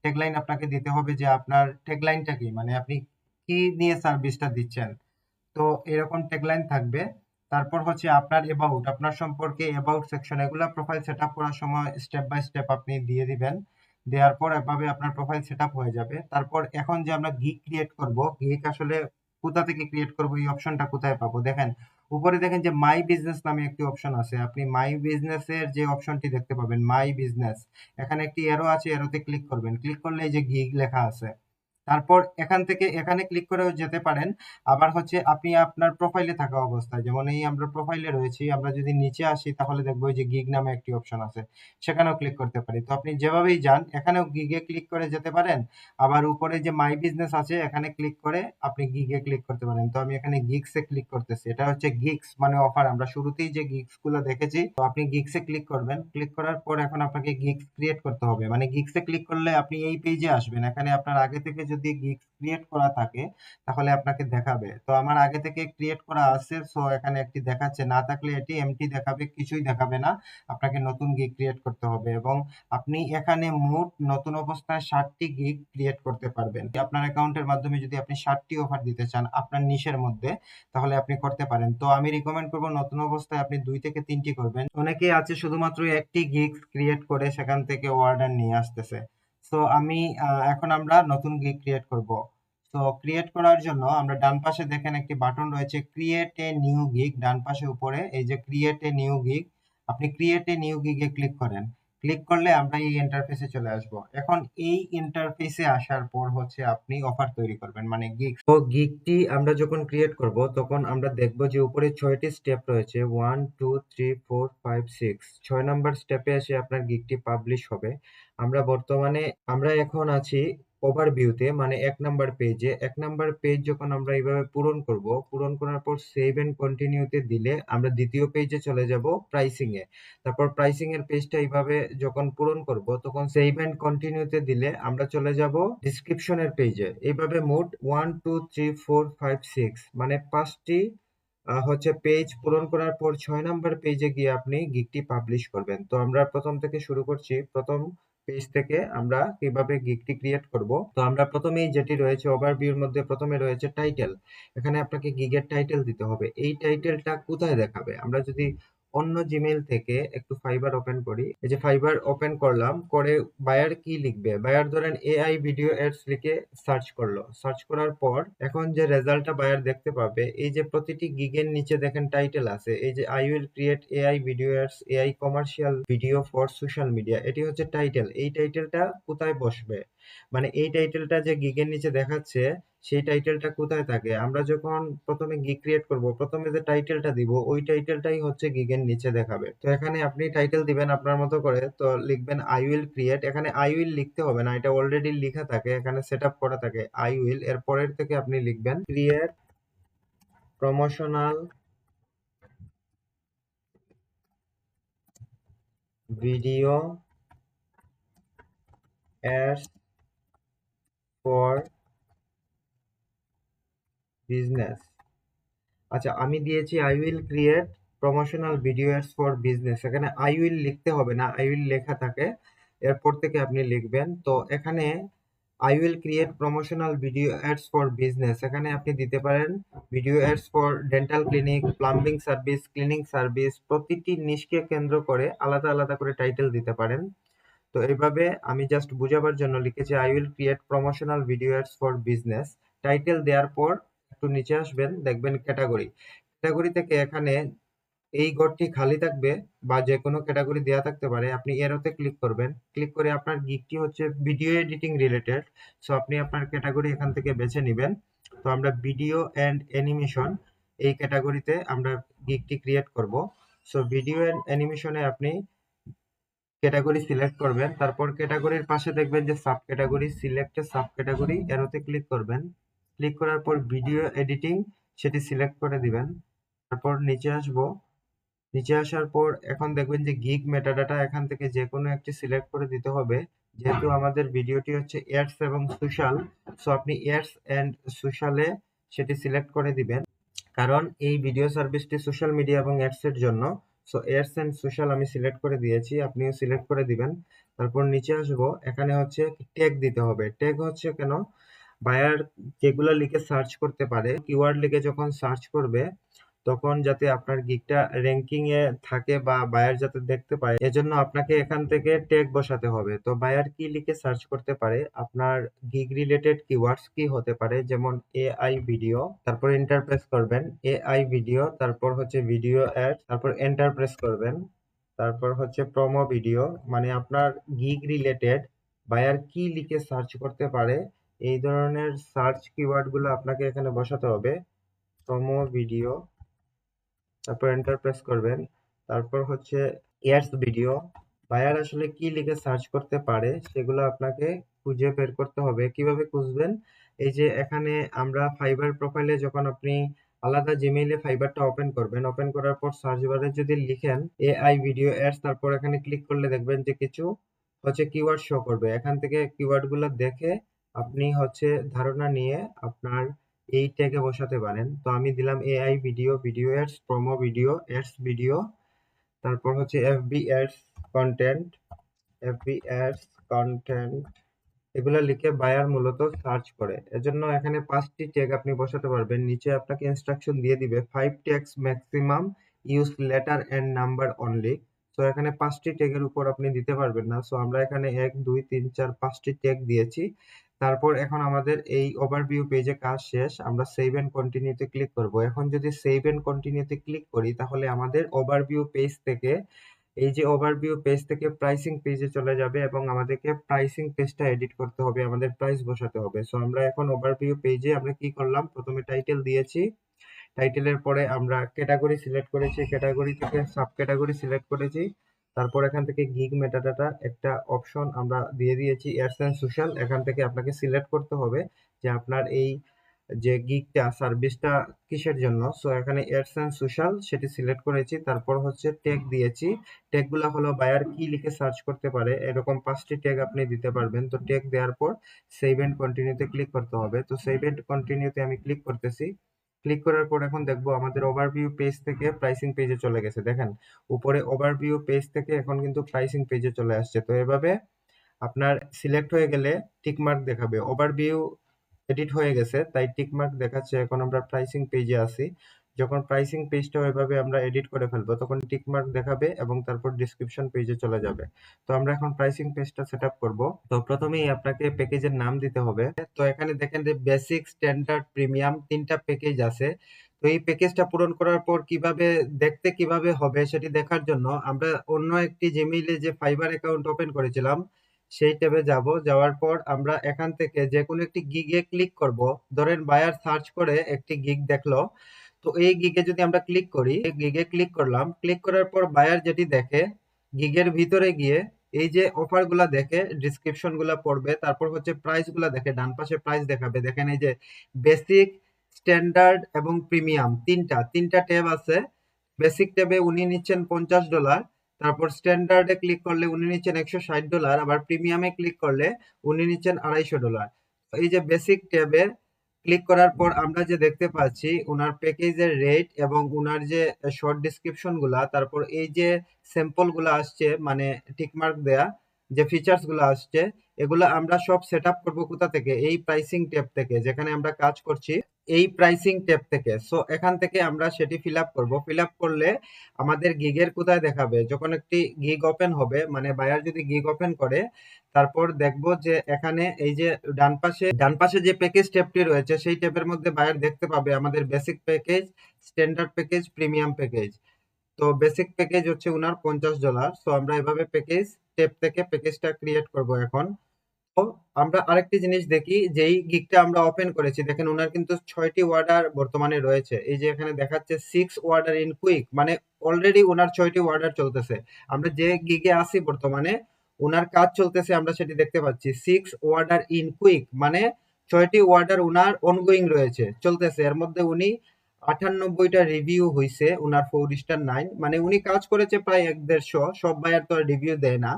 ট্যাগলাইন আপনাকে দিতে হবে যে আপনার ট্যাগলাইনটা কি? মানে আপনি কি নিয়ে সার্ভিসটা দিচ্ছেন? তো এরকম ট্যাগলাইন থাকবে। তারপর হচ্ছে আপনার অ্যাবাউট, আপনার সম্পর্কে অ্যাবাউট সেকশন এগুলা প্রোফাইল সেটআপ করার সময় স্টেপ বাই স্টেপ আপনি দিয়ে দিবেন। দেওয়ার পর এভাবে আপনার প্রোফাইল সেটআপ হয়ে যাবে। তারপর এখন যে আমরা গিগ ক্রিয়েট করব, গিগ আসলে কোথা থেকে ক্রিয়েট করব এই অপশনটা কোথায় পাবো? দেখেন উপরে দেখেন যে মাই বিজনেস নামে একটি অপশন আছে। আপনি মাই বিজনেস এর যে অপশনটি দেখতে পাবেন মাই বিজনেস। এখানে একটি অ্যারো আছে, অ্যারোতে ক্লিক করবেন। ক্লিক করলে এই যে গিগ লেখা আছে। তারপর এখান থেকে এখানে ক্লিক করেও যেতে পারেন। আবার হচ্ছে আপনি আপনার প্রোফাইলে থাকা অবস্থায় যেমন এই আমরা প্রোফাইলে রয়েছি আমরা যদি নিচে আসি তাহলে দেখবো এই যে গিগ নামে একটি অপশন আছে সেখানেও ক্লিক করতে পারি। তো আপনি যেভাবেই যান এখানেও গিগে ক্লিক করে যেতে পারেন। আবার উপরে যে মাই বিজনেস আছে এখানে ক্লিক করে আপনি গিগে ক্লিক করতে পারেন। তো আমি এখানে গিগসে ক্লিক করতেছি। এটা হচ্ছে গিগস মানে অফার। আমরা শুরুতেই যে গিগস গুলো দেখেছি তো আপনি গিগসে ক্লিক করবেন। ক্লিক করার পর এখন আপনাকে গিগস ক্রিয়েট করতে হবে। মানে গিগসে ক্লিক করলে আপনি এই পেজে আসবেন। এখানে আপনার আগে থেকে যদি গিগস ক্রিয়েট করা থাকে তাহলে আপনাকে দেখাবে। তো আমার আগে থেকে ক্রিয়েট করা আছে সো এখানে একটি দেখাচ্ছে। না থাকলে এটি এমটি দেখাবে, কিছুই দেখাবে না। আপনাকে নতুন গিগ ক্রিয়েট করতে হবে এবং আপনি এখানে মোট নতুন অবস্থায় 60টি গিগ ক্রিয়েট করতে পারবেন। আপনার অ্যাকাউন্টের মাধ্যমে যদি আপনি 60টি অফার দিতে চান আপনার নিশের মধ্যে তাহলে আপনি করতে পারেন। তো আমি রিকমেন্ড করব নতুন অবস্থায় আপনি 2 থেকে 3টি করবেন। অনেকেই আছে শুধুমাত্র একটি গিগ ক্রিয়েট করে সেখান থেকে অর্ডার নিয়ে আসতেছে। সো আমি এখন আমরা নতুন গিগ ক্রিয়েট করব। তো ক্রিয়েট করার জন্য আমরা ডান পাশে দেখেন একটি বাটন রয়েছে ক্রিয়েট এ নিউ গিগ। ডান পাশে উপরে এই যে ক্রিয়েট এ নিউ গিগ, আপনি ক্রিয়েট এ নিউ গিগে ক্লিক করেন। ক্লিক করলে আমরা এই ইন্টারফেসে চলে আসব। এখন এই ইন্টারফেসে আসার পর হচ্ছে আপনি অফার তৈরি করবেন মানে গিগ। তো গিগটি আমরা যখন ক্রিয়েট করব তখন আমরা দেখব যে উপরে 6টি স্টেপ রয়েছে 1 2 3 4 5 6। 6 নাম্বার স্টেপে এসে আপনার গিগটি পাবলিশ হবে। আমরা এখন আছি ওভারভিউতে মানে ১ নাম্বার পেজে ১ নাম্বার পেজ যখন আমরা এইভাবে পূরণ করব, পূরণ করার পর সেভ এন্ড কন্টিনিউতে দিলে আমরা ২য় পেজে চলে যাব প্রাইসিং এ। তারপর প্রাইসিং এর পেজটা এইভাবে যখন পূরণ করব তখন সেভ এন্ড কন্টিনিউতে দিলে আমরা চলে যাব ডেসক্রিপশন এর পেজে। এইভাবে মোট ১, ২, ৩, ৪, ৫, ৬ মানে ৫ টি হচ্ছে পেজ পূরণ করার পর ৬ নাম্বার পেজে গিয়ে আপনি গিগটি পাবলিশ করবেন। তো আমরা ১ম থেকে শুরু করছি। ১ম পেজ থেকে আমরা কিভাবে গিগটি ক্রিয়েট করব। তো আমরা প্রথমেই যেটি রয়েছে ওভারভিউর মধ্যে প্রথমে রয়েছে টাইটেল। এখানে আপনাকে গিগের টাইটেল দিতে হবে। এই টাইটেলটা কোথায় দেখাবে? আমরা যদি অন্য জিমেইল থেকে একটু ফাইবার ওপেন করি। এই যে ফাইবার ওপেন করলাম, করে বায়ার কি লিখবে? বায়ার ধরেন এআই ভিডিও এডস লিখে সার্চ করলো। সার্চ করার পর এখন যে রেজাল্টটা বায়ার দেখতে পাবে, এই যে প্রতিটি গিগের নিচে দেখেন টাইটেল আছে। এই যে I will create AI video ads, AI commercial video for social media. এটি হচ্ছে টাইটেল। এই টাইটেলটা কোথায় বসবে? মানে এই টাইটেলটা যে গিগের নিচে দেখাচ্ছে সেই টাইটেলটা কোথায় থাকে? আমরা যখন প্রথমে গিগ ক্রিয়েট করব, প্রথমে যে টাইটেলটা দিব ওই টাইটেলটাই হচ্ছে গিগের নিচে দেখাবে। তো এখানে আপনি টাইটেল দিবেন আপনার মতো করে। তো লিখবেন আই উইল ক্রিয়েট। এখানে আই উইল লিখতে হবে না, এটা অলরেডি লেখা থাকে, এখানে সেটআপ করা থাকে আই উইল। এর পরের থেকে আপনি লিখবেন create promotional video ads for business. আচ্ছা, আমি দিয়েছি I will create promotional video ads for business. এখানে আই উইল লিখতে হবে না, আই উইল লেখা থাকে। এরপর থেকে আপনি লিখবেন। তো এখানে I will create promotional video ads for business, এখানে আপনি দিতে পারেন video ads for dental clinic, plumbing service, cleaning service. প্রতিটি নিশকে কেন্দ্র করে আলাদা আলাদা করে টাইটেল দিতে পারেন। তো এইভাবে আমি জাস্ট বুঝাবার জন্য লিখেছি I will create promotional video ads for business. Title দেওয়ার পর একটু নিচে আসবেন, দেখবেন ক্যাটাগরি। ক্যাটাগরি থেকে এখানে এই ঘরটি খালি থাকবে বা যে কোনো ক্যাটাগরি দেওয়া থাকতে পারে। আপনি এরোতে ক্লিক করবেন। ক্লিক করে আপনার গিগটি হচ্ছে ভিডিও এডিটিং রিলেটেড। সো আপনি আপনার ক্যাটাগরি এখান থেকে বেছে নিবেন। তো আমরা ভিডিও অ্যান্ড অ্যানিমেশন এই ক্যাটাগরিতে আমরা গিগটি ক্রিয়েট করব। সো ভিডিও অ্যান্ড অ্যানিমেশনে আপনি ক্যাটাগরি সিলেক্ট করবেন। তারপর ক্যাটাগরির পাশে দেখবেন যে sub category, select a sub category, এরোতে ক্লিক করবেন। ক্লিক করার পর ভিডিও এডিটিং সেটি সিলেক্ট করে দিবেন। তারপর নিচে আসবো। নিচে আসার পর এখন দেখবেন যে গিগ মেটাডাটা এখান থেকে যে কোনো একটি সিলেক্ট করে দিতে হবে। যেহেতু আমাদের ভিডিওটি হচ্ছে অ্যাডস এবং সোশ্যাল, সো আপনি অ্যাডস এন্ড সোশ্যালে সেটি সিলেক্ট করে দিবেন। কারণ এই ভিডিও সার্ভিসটি সোশ্যাল মিডিয়া এবং অ্যাডস এর জন্য। সো অ্যাডস এন্ড সোশ্যাল আমি সিলেক্ট করে দিয়েছি, আপনিও সিলেক্ট করে দিবেন। তারপর নিচে আসবো, এখানে হচ্ছে ট্যাগ দিতে হবে। ট্যাগ হচ্ছে কেন? বায়ার যেগুলা লিখে সার্চ করতে পারে, কিওয়ার্ড লিখে যখন সার্চ করবে তখন যাতে আপনার গিগটা র্যাঙ্কিং এ থাকে বা বায়ার যাতে দেখতে পায়, এজন্য আপনাকে এখান থেকে ট্যাগ বসাতে হবে। তো বায়ার কি লিখে সার্চ করতে পারে, আপনার গিগ রিলেটেড কিওয়ার্ডস কি হতে পারে, যেমন এআই ভিডিও, তারপর এন্টার প্রেস করবেন। এআই ভিডিও, তারপর হচ্ছে ভিডিও অ্যাড, তারপর এন্টার প্রেস করবেন। তারপর হচ্ছে প্রোমো ভিডিও, মানে আপনার গিগ রিলেটেড বায়ার কি লিখে সার্চ করতে পারে এই ধরনের সার্চ কিওয়ার্ড গুলো আপনাকে এখানে বসাতে হবে। প্রোমো ভিডিও, তারপর এন্টার প্রেস করবেন। তারপর হচ্ছে এডস ভিডিও, বায়ার আসলে কি লিখে সার্চ করতে পারে সেগুলো আপনাকে খুঁজে বের করতে হবে। কিভাবে খুঁজবেন? এই যে এখানে আমরা ফাইবার প্রোফাইলে যখন আপনি আলাদা জিমেইলে ফাইবারটা ওপেন করবেন, ওপেন করার পর সার্চ বারে যদি লিখেন এআই ভিডিও অ্যাডস, তারপর এখানে ক্লিক করলে দেখবেন যে কিছু হচ্ছে কিওয়ার্ড শো করবে। এখান থেকে কিওয়ার্ড গুলো দেখে আপনি হচ্ছে ধারণা নিয়ে আপনার এই ট্যাগে বসাতে পারেন। তো আমি দিলাম AI video, video ads, promo video, ads video, তারপর হচ্ছে FB ads content, FB ads content, এগুলা লিখে বায়ার মূলত সার্চ করে। এজন্য এখানে 5টি ট্যাগ আপনি বসাতে পারবেন। নিচে আপনাকে ইনস্ট্রাকশন দিয়ে দিবে 5 tags maximum, use letter and number only. So এখানে 5টি ট্যাগের উপর আপনি দিতে পারবেন না। সো আমরা এখানে 1, 2, 3, 4, 5টি ট্যাগ দিয়েছি। তারপর এখন আমাদের এই ওভারভিউ পেজে কাজ শেষ। আমরা সেভ এন্ড কন্টিনিউতে ক্লিক করব। এখন যদি সেভ এন্ড কন্টিনিউতে ক্লিক করি তাহলে আমাদের ওভারভিউ পেজ থেকে, এই যে ওভারভিউ পেজ থেকে প্রাইসিং পেজে চলে যাবে এবং আমাদেরকে প্রাইসিং পেজটা এডিট করতে হবে, আমাদের প্রাইস বসাতে হবে। সো আমরা এখন ওভারভিউ পেজে আমরা কি করলাম, প্রথমে টাইটেল দিয়েছি। টাইটেলের পরে আমরা ক্যাটাগরি সিলেক্ট করেছি, ক্যাটাগরি থেকে সাব ক্যাটাগরি সিলেক্ট করেছি। তারপর এখান থেকে গিগ মেটাডাটা একটা অপশন আমরা দিয়ে দিয়েছি, এডস এন্ড সোশ্যাল। এখান থেকে আপনাকে সিলেক্ট করতে হবে যে আপনার এই যে গিগটা সার্ভিসটা কিসের জন্য। সো এখানে এডস এন্ড সোশ্যাল সেটি সিলেক্ট করেছি। তারপর হচ্ছে ট্যাগ দিয়েছি। ট্যাগগুলো হলো বায়ার কি লিখে সার্চ করতে পারে, এরকম 5টি ট্যাগ আপনি দিতে পারবেন। তো ট্যাগ দেওয়ার পর সেভ এন্ড কন্টিনিউতে ক্লিক করতে হবে। তো সেভ এন্ড কন্টিনিউতে আমি ক্লিক করতেছি। ক্লিক করার পর এখন দেখবো আমাদের ওভারভিউ পেজ থেকে প্রাইসিং পেজে চলে গেছে। দেখেন উপরে ওভারভিউ পেজ থেকে এখন কিন্তু প্রাইসিং পেজে চলে আসছে। তো এভাবে আপনার সিলেক্ট হয়ে গেলে টিকমার্ক দেখাবে। ওভারভিউ এডিট হয়ে গেছে তাই টিকমার্ক দেখাচ্ছে। এখন আমরা প্রাইসিং পেজে আছি। যখন প্রাইসিং পেজটা ওইভাবে আমরা এডিট করে ফেলবো তখন টিকমার্ক দেখাবে এবং তারপর ডিসক্রিপশন পেজে চলে যাবে। তো আমরা এখন প্রাইসিং পেজটা সেট আপ করবো। তো প্রথমেই আপনাকে প্যাকেজের নাম দিতে হবে। তো এখানে দেখেন যে বেসিক, স্ট্যান্ডার্ড, প্রিমিয়াম 3টা প্যাকেজ আছে। তো এই প্যাকেজটা পূরণ করার পর কিভাবে দেখতে কিভাবে হবে সেটি দেখার জন্য আমরা অন্য একটি জিমেইলে যে ফাইবার অ্যাকাউন্ট ওপেন করেছিলাম সেই ট্যাবে যাব। যাওয়ার পর আমরা এখান থেকে যে কোনো একটি গিগে ক্লিক করব। ধরেন বায়ার সার্চ করে একটি গিগ দেখলো। তো এই গিগে যদি আমরা ক্লিক করি, গিগে ক্লিক করলাম, ক্লিক করার পর বায়ার যেটি দেখে গিগের ভিতরে গিয়ে এই যে অফার গুলা দেখে, ডিসক্রিপশন গুলা পড়বে, তারপর হচ্ছে প্রাইস গুলা দেখে, ডান পাশে প্রাইস দেখাবে। দেখেন এই যে বেসিক, স্ট্যান্ডার্ড এবং প্রিমিয়াম তিনটা ট্যাব আছে। বেসিক ট্যাবে উনি নিচ্ছেন $50, তারপর স্ট্যান্ডার্ডে ক্লিক করলে উনি নিচ্ছেন $160, আবার প্রিমিয়ামে ক্লিক করলে উনি নিচ্ছেন $250। এই যে বেসিক ট্যাবে ক্লিক করার পর আমরা যে দেখতে পাচ্ছি ওনার প্যাকেজের রেট এবং ওনার যে শর্ট ডিসক্রিপশন গুলা, তারপর এই যে স্যাম্পল গুলা আসছে মানে টিকমার্ক দেয়া যে ফিচার্স গুলা আসছে, এগুলা আমরা সব সেট আপ করবো কোথা থেকে? এই প্রাইসিং ট্যাব থেকে, যেখানে আমরা কাজ করছি এই প্রাইসিং ট্যাব থেকে। সো এখান থেকে আমরা সেটি ফিল আপ করবো। ফিল আপ করলে আমাদের গিগের কোথায় দেখাবে? যখন একটি গিগ ওপেন হবে মানে বায়ার যদি গিগ ওপেন করে, তারপর দেখবো যে এখানে এই যে ডান পাশে যে প্যাকেজ ট্যাবটি রয়েছে সেই ট্যাবের মধ্যে বায়ার দেখতে পাবে আমাদের basic package, standard package, premium package. তো বেসিক প্যাকেজ হচ্ছে উনার $50। সো আমরা এভাবে প্যাকেজ ট্যাব থেকে প্যাকেজটা ক্রিয়েট করব এখন। তো আমরা আরেকটি জিনিস দেখি, যেই গিগটা আমরা ওপেন করেছি দেখেন ওনার কিন্তু 6টি অর্ডার বর্তমানে রয়েছে। এই যে এখানে দেখাচ্ছে 6 অর্ডার ইন কুইক, মানে অলরেডি ওনার 6টি অর্ডার চলতেছে। আমরা যে গিগে আছি বর্তমানে ওনার কাজ চলতেছে, আমরা সেটি দেখতে পাচ্ছি 6 অর্ডার ইন কুইক, মানে 6টি অর্ডার উনার অনগোয়িং রয়েছে, চলতেছে। এর মধ্যে উনি 98টা রিভিউ হইছে উনার 4 স্টার 9, মানে উনি কাজ করেছে প্রায় 1-150। সব বায়ার তো আর রিভিউ দেয় না।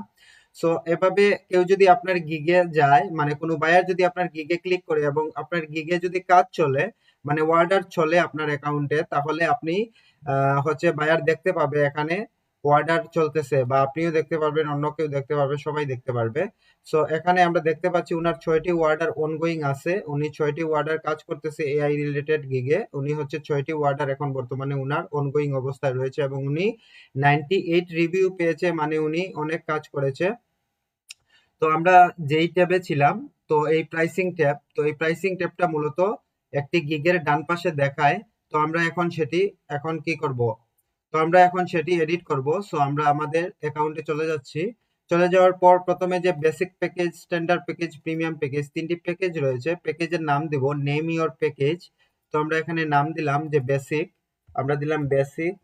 সো এভাবে কেউ যদি আপনার গিগে যায়, মানে কোনো বায়ার যদি আপনার গিগে ক্লিক করে এবং আপনার গিগে যদি কাজ চলে, মানে অর্ডার চলে আপনার অ্যাকাউন্টে, তাহলে আপনি হচ্ছে বায়ার দেখতে পাবে এখানে অর্ডার চলতেছে, বা আপনিও দেখতে পারবেন, অন্য কেউ দেখতে পারবে, সবাই দেখতে পারবে। সো এখানে আমরা দেখতে পাচ্ছি উনার 6টি অর্ডার অনগোয়িং আছে। উনি 6টি অর্ডার কাজ করতেছে এআই রিলেটেড গিগে। উনি হচ্ছে 6টি অর্ডার এখন বর্তমানে উনার অনগোয়িং অবস্থায় রয়েছে এবং উনি 98 রিভিউ পেয়েছে, মানে উনি অনেক কাজ করেছে। তো আমরা যেই ট্যাবে ছিলাম, তো এই প্রাইসিং ট্যাব, তো এই প্রাইসিং ট্যাবটা মূলত একটি গিগের ডান পাশে দেখায়। তো আমরা এখন সেটি এখন কি করব? তো আমরা এখন সেটি এডিট করব। সো আমরা আমাদের অ্যাকাউন্টে চলে যাচ্ছি। চলে যাওয়ার পর প্রথমে যে basic package, standard package, premium package 3টি প্যাকেজ রয়েছে। প্যাকেজের নাম দিব নেম ইওর প্যাকেজ। তো আমরা এখানে নাম দিলাম যে বেসিক, আমরা দিলাম বেসিক।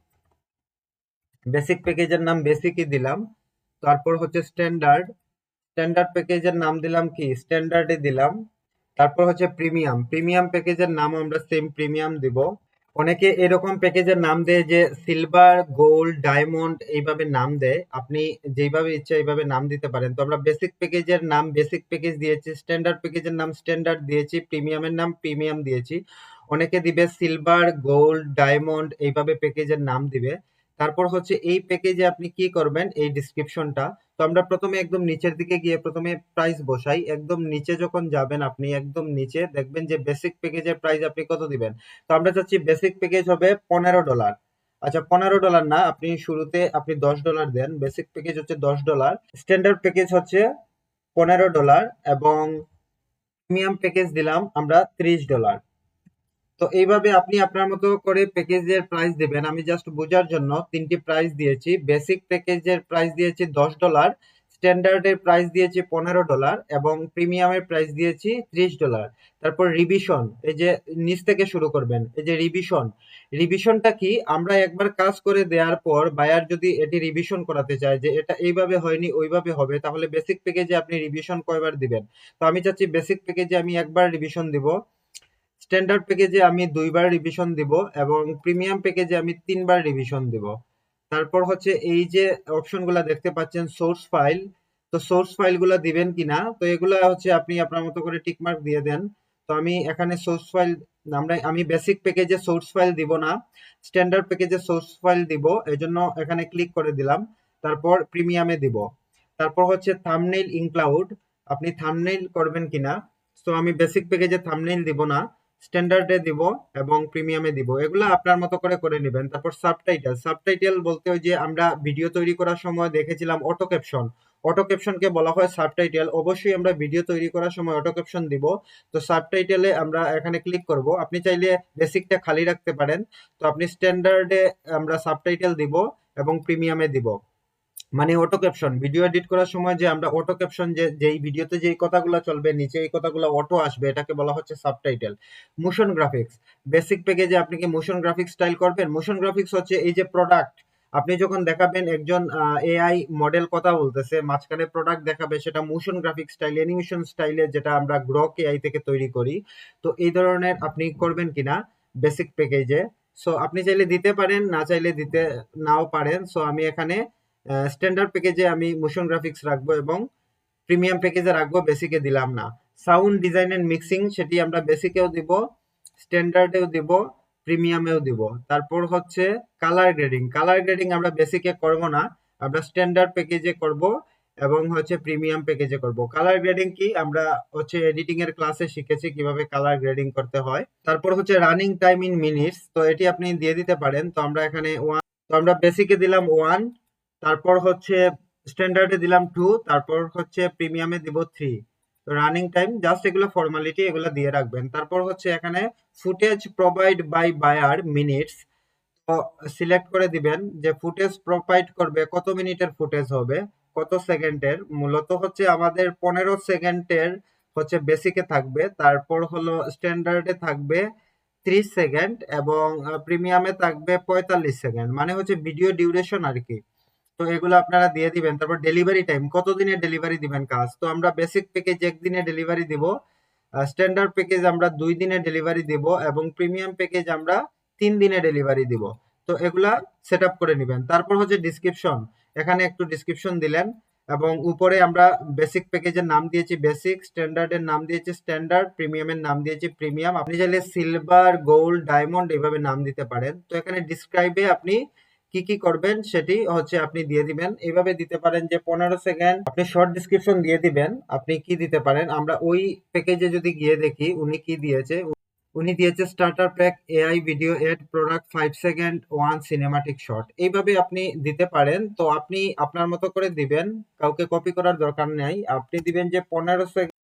বেসিক প্যাকেজের নাম বেসিকই দিলাম। তারপর হচ্ছে স্ট্যান্ডার্ড, স্ট্যান্ডার্ড প্যাকেজের নাম দিলাম কি স্ট্যান্ডার্ডে দিলাম। তারপর হচ্ছে প্রিমিয়াম, প্রিমিয়াম প্যাকেজের নাম আমরা সেম প্রিমিয়াম দিব। অনেকে এরকম প্যাকেজের নাম দেয় যে সিলভার, গোল্ড, ডায়মন্ড এইভাবে নাম দেয়। আপনি যেইভাবে ইচ্ছা এইভাবে নাম দিতে পারেন। তো আমরা বেসিক প্যাকেজের নাম বেসিক প্যাকেজ দিয়েছি, স্ট্যান্ডার্ড প্যাকেজের নাম স্ট্যান্ডার্ড দিয়েছি, প্রিমিয়ামের নাম প্রিমিয়াম দিয়েছি। অনেকে দিবে সিলভার, গোল্ড, ডায়মন্ড এইভাবে প্যাকেজের নাম দিবে। তারপর হচ্ছে এই প্যাকেজে আপনি কি করবেন, এই ডিসক্রিপশনটা। তো আমরা প্রথমে একদম নিচের দিকে গিয়ে প্রথমে প্রাইস বসাই। একদম নিচে যখন যাবেন আপনি একদম নিচে দেখবেন যে বেসিক প্যাকেজের প্রাইস আপনি কত দিবেন। তো আমরা চাচ্ছি বেসিক প্যাকেজ হবে $15। আচ্ছা $15 না, আপনি শুরুতে আপনি $10 দেন। বেসিক প্যাকেজ হচ্ছে $10, স্ট্যান্ডার্ড প্যাকেজ হচ্ছে $15 এবং প্রিমিয়াম প্যাকেজ দিলাম আমরা $30। তো এইভাবে আপনি আপনার মতো করে প্যাকেজের প্রাইস দিবেন। আমি জাস্ট বোঝার জন্য 3টি প্রাইস দিয়েছি। বেসিক প্যাকেজের প্রাইস দিয়েছি $10, স্ট্যান্ডার্ডের প্রাইস দিয়েছি $15 এবং প্রিমিয়ামের প্রাইস দিয়েছি $30। তারপর রিভিশন, এই যে নিচ থেকে শুরু করবেন, এই যে রিভিশনটা কি, আমরা একবার কাজ করে দেওয়ার পর বায়ার যদি এটি রিভিশন করাতে চায় যে এটা এইভাবে হয়নি ওইভাবে হবে, তাহলে বেসিক প্যাকেজে আপনি রিভিশন কয়বার দিবেন। তো আমি চাচ্ছি বেসিক প্যাকেজে আমি একবার রিভিশন দিব, স্ট্যান্ডার্ড প্যাকেজে আমি 2বার রিভিশন দিব এবং প্রিমিয়াম প্যাকেজে আমি 3বার রিভিশন দিব। তারপর হচ্ছে এই যে অপশনগুলা দেখতে পাচ্ছেন সোর্স ফাইল, তো সোর্স ফাইলগুলা দিবেন কিনা, তো এগুলা হচ্ছে আপনি আপনার মতো করে টিকমার্ক দিয়ে দেন। তো আমি এখানে সোর্স ফাইল, আমি বেসিক প্যাকেজে সোর্স ফাইল দিব না, স্ট্যান্ডার্ড প্যাকেজে সোর্স ফাইল দিব, এজন্য এখানে ক্লিক করে দিলাম। তারপর প্রিমিয়ামে দিব। তারপর হচ্ছে থাম্বনেইল ইনক্লাউড, আপনি থাম্বনেইল করবেন কিনা। তো আমি বেসিক প্যাকেজে থাম্বনেইল দিব না, স্ট্যান্ডার্ডে দিব এবং প্রিমিয়ামে দিব, এগুলো আপনার মতো করে নেবেন। তারপর সাবটাইটেল বলতে ওই যে আমরা ভিডিও তৈরি করার সময় দেখেছিলাম অটো ক্যাপশনকে বলা হয় সাবটাইটেল। অবশ্যই আমরা ভিডিও তৈরি করার সময় অটো ক্যাপশন দিব। তো সাবটাইটেলে আমরা এখানে ক্লিক করব, আপনি চাইলে বেসিকটা খালি রাখতে পারেন। তো আপনি স্ট্যান্ডার্ডে আমরা সাবটাইটেল দিব এবং প্রিমিয়ামে দিব। মানে অটো ক্যাপশন, ভিডিও এডিট করার সময় যে আমরা অটো ক্যাপশন, যে যেই ভিডিওতে যেই কথাগুলো চলবে নিচে এই কথাগুলো অটো আসবে, এটাকে বলা হচ্ছে সাবটাইটেল। মোশন গ্রাফিক্স, বেসিক প্যাকেজে আপনি কি মোশন গ্রাফিক্স স্টাইল করবেন? মোশন গ্রাফিক্স হচ্ছে এই যে প্রোডাক্ট, আপনি যখন দেখাবেন একজন এআই মডেল কথা বলতেছে, মাঝখানে প্রোডাক্ট দেখাবে, সেটা মোশন গ্রাফিক্স স্টাইল, অ্যানিমেশন স্টাইলে, যেটা আমরা গ্রক এআই থেকে তৈরি করি। তো এই ধরনের আপনি করবেন কিনা বেসিক প্যাকেজে। সো আপনি চাইলে দিতে পারেন, না চাইলে দিতে নাও পারেন। সো আমি এখানে স্ট্যান্ডার্ড প্যাকেজে আমি মোশন গ্রাফিক্স রাখবো এবং প্রিমিয়াম প্যাকেজে রাখবো, বেসিকে দিলাম না। সাউন্ড ডিজাইন এন্ড মিক্সিং, সেটি আমরা বেসিকেও দিব, স্ট্যান্ডার্ডেও দিব, প্রিমিয়ামেও দিব। তারপর হচ্ছে কালার গ্রেডিং আমরা বেসিকে করব না, আমরা স্ট্যান্ডার্ড প্যাকেজে করব এবং হচ্ছে প্রিমিয়াম প্যাকেজে করব। কালার গ্রেডিং কি, আমরা হচ্ছে এডিটিং এর ক্লাসে শিখেছি কিভাবে কালার গ্রেডিং করতে হয়। তারপর হচ্ছে রানিং টাইম ইন মিনিটস, তো এটি আপনি দিয়ে দিতে পারেন। তো আমরা এখানে তো আমরা বেসিকে দিলাম 1, তারপর হচ্ছে স্ট্যান্ডার্ডে দিলাম 2, তারপর হচ্ছে প্রিমিয়ামে দিব 3। তো রানিং টাইম জাস্ট এগুলো ফর্মালিটি, এগুলো দিয়ে রাখবেন। তারপর হচ্ছে এখানে footage provide by buyer minutes, তো সিলেক্ট করে দিবেন যে ফুটেজ প্রোভাইড করবে কত মিনিটের ফুটেজ হবে, কত সেকেন্ডের। মূলত হচ্ছে আমাদের 15 সেকেন্ডের হচ্ছে বেসিকে থাকবে, তারপর হলো স্ট্যান্ডার্ডে থাকবে 30 সেকেন্ড এবং প্রিমিয়ামে থাকবে 45 সেকেন্ড, মানে হচ্ছে ভিডিও ডিউরেশন আর কি। তো এগুলো আপনারা দিয়ে দিবেন। তারপর ডেলিভারি টাইম, কত দিনে ডেলিভারি দিবেন কাজ। তো আমরা বেসিক প্যাকেজ 1 দিনে ডেলিভারি দিব, স্ট্যান্ডার্ড প্যাকেজ আমরা 2 দিনে ডেলিভারি দিব এবং প্রিমিয়াম প্যাকেজ আমরা 3 দিনে ডেলিভারি দিব। তো এগুলা সেট আপ করে নেবেন। তারপর হচ্ছে ডিসক্রিপশন, এখানে একটু ডিসক্রিপশন দিলেন এবং উপরে আমরা বেসিক প্যাকেজের নাম দিয়েছি বেসিক, স্ট্যান্ডার্ডের নাম দিয়েছি স্ট্যান্ডার্ড, প্রিমিয়ামের নাম দিয়েছি প্রিমিয়াম। আপনি চাইলে সিলভার, গোল্ড, ডায়মন্ড এভাবে নাম দিতে পারেন। তো এখানে ডিসক্রাইবে আপনি কি কি করবেন সেটি হচ্ছে আপনি দিয়ে দিবেন। এইভাবে দিতে পারেন যে 15 সেকেন্ড, আপনি শর্ট ডিসক্রিপশন দিয়ে দিবেন। আপনি কি দিতে পারেন, আমরা ওই প্যাকেজে যদি গিয়ে দেখি উনি কি দিয়েছে, উনি দিয়েছে starter pack, AI video ad, product 5 second, 1 cinematic shot. এইভাবে আপনি দিতে পারেন। তো আপনি আপনার মতো করে দিবেন, কাউকে কপি করার দরকার নাই। আপনি দিবেন যে 15 সেকেন্ড,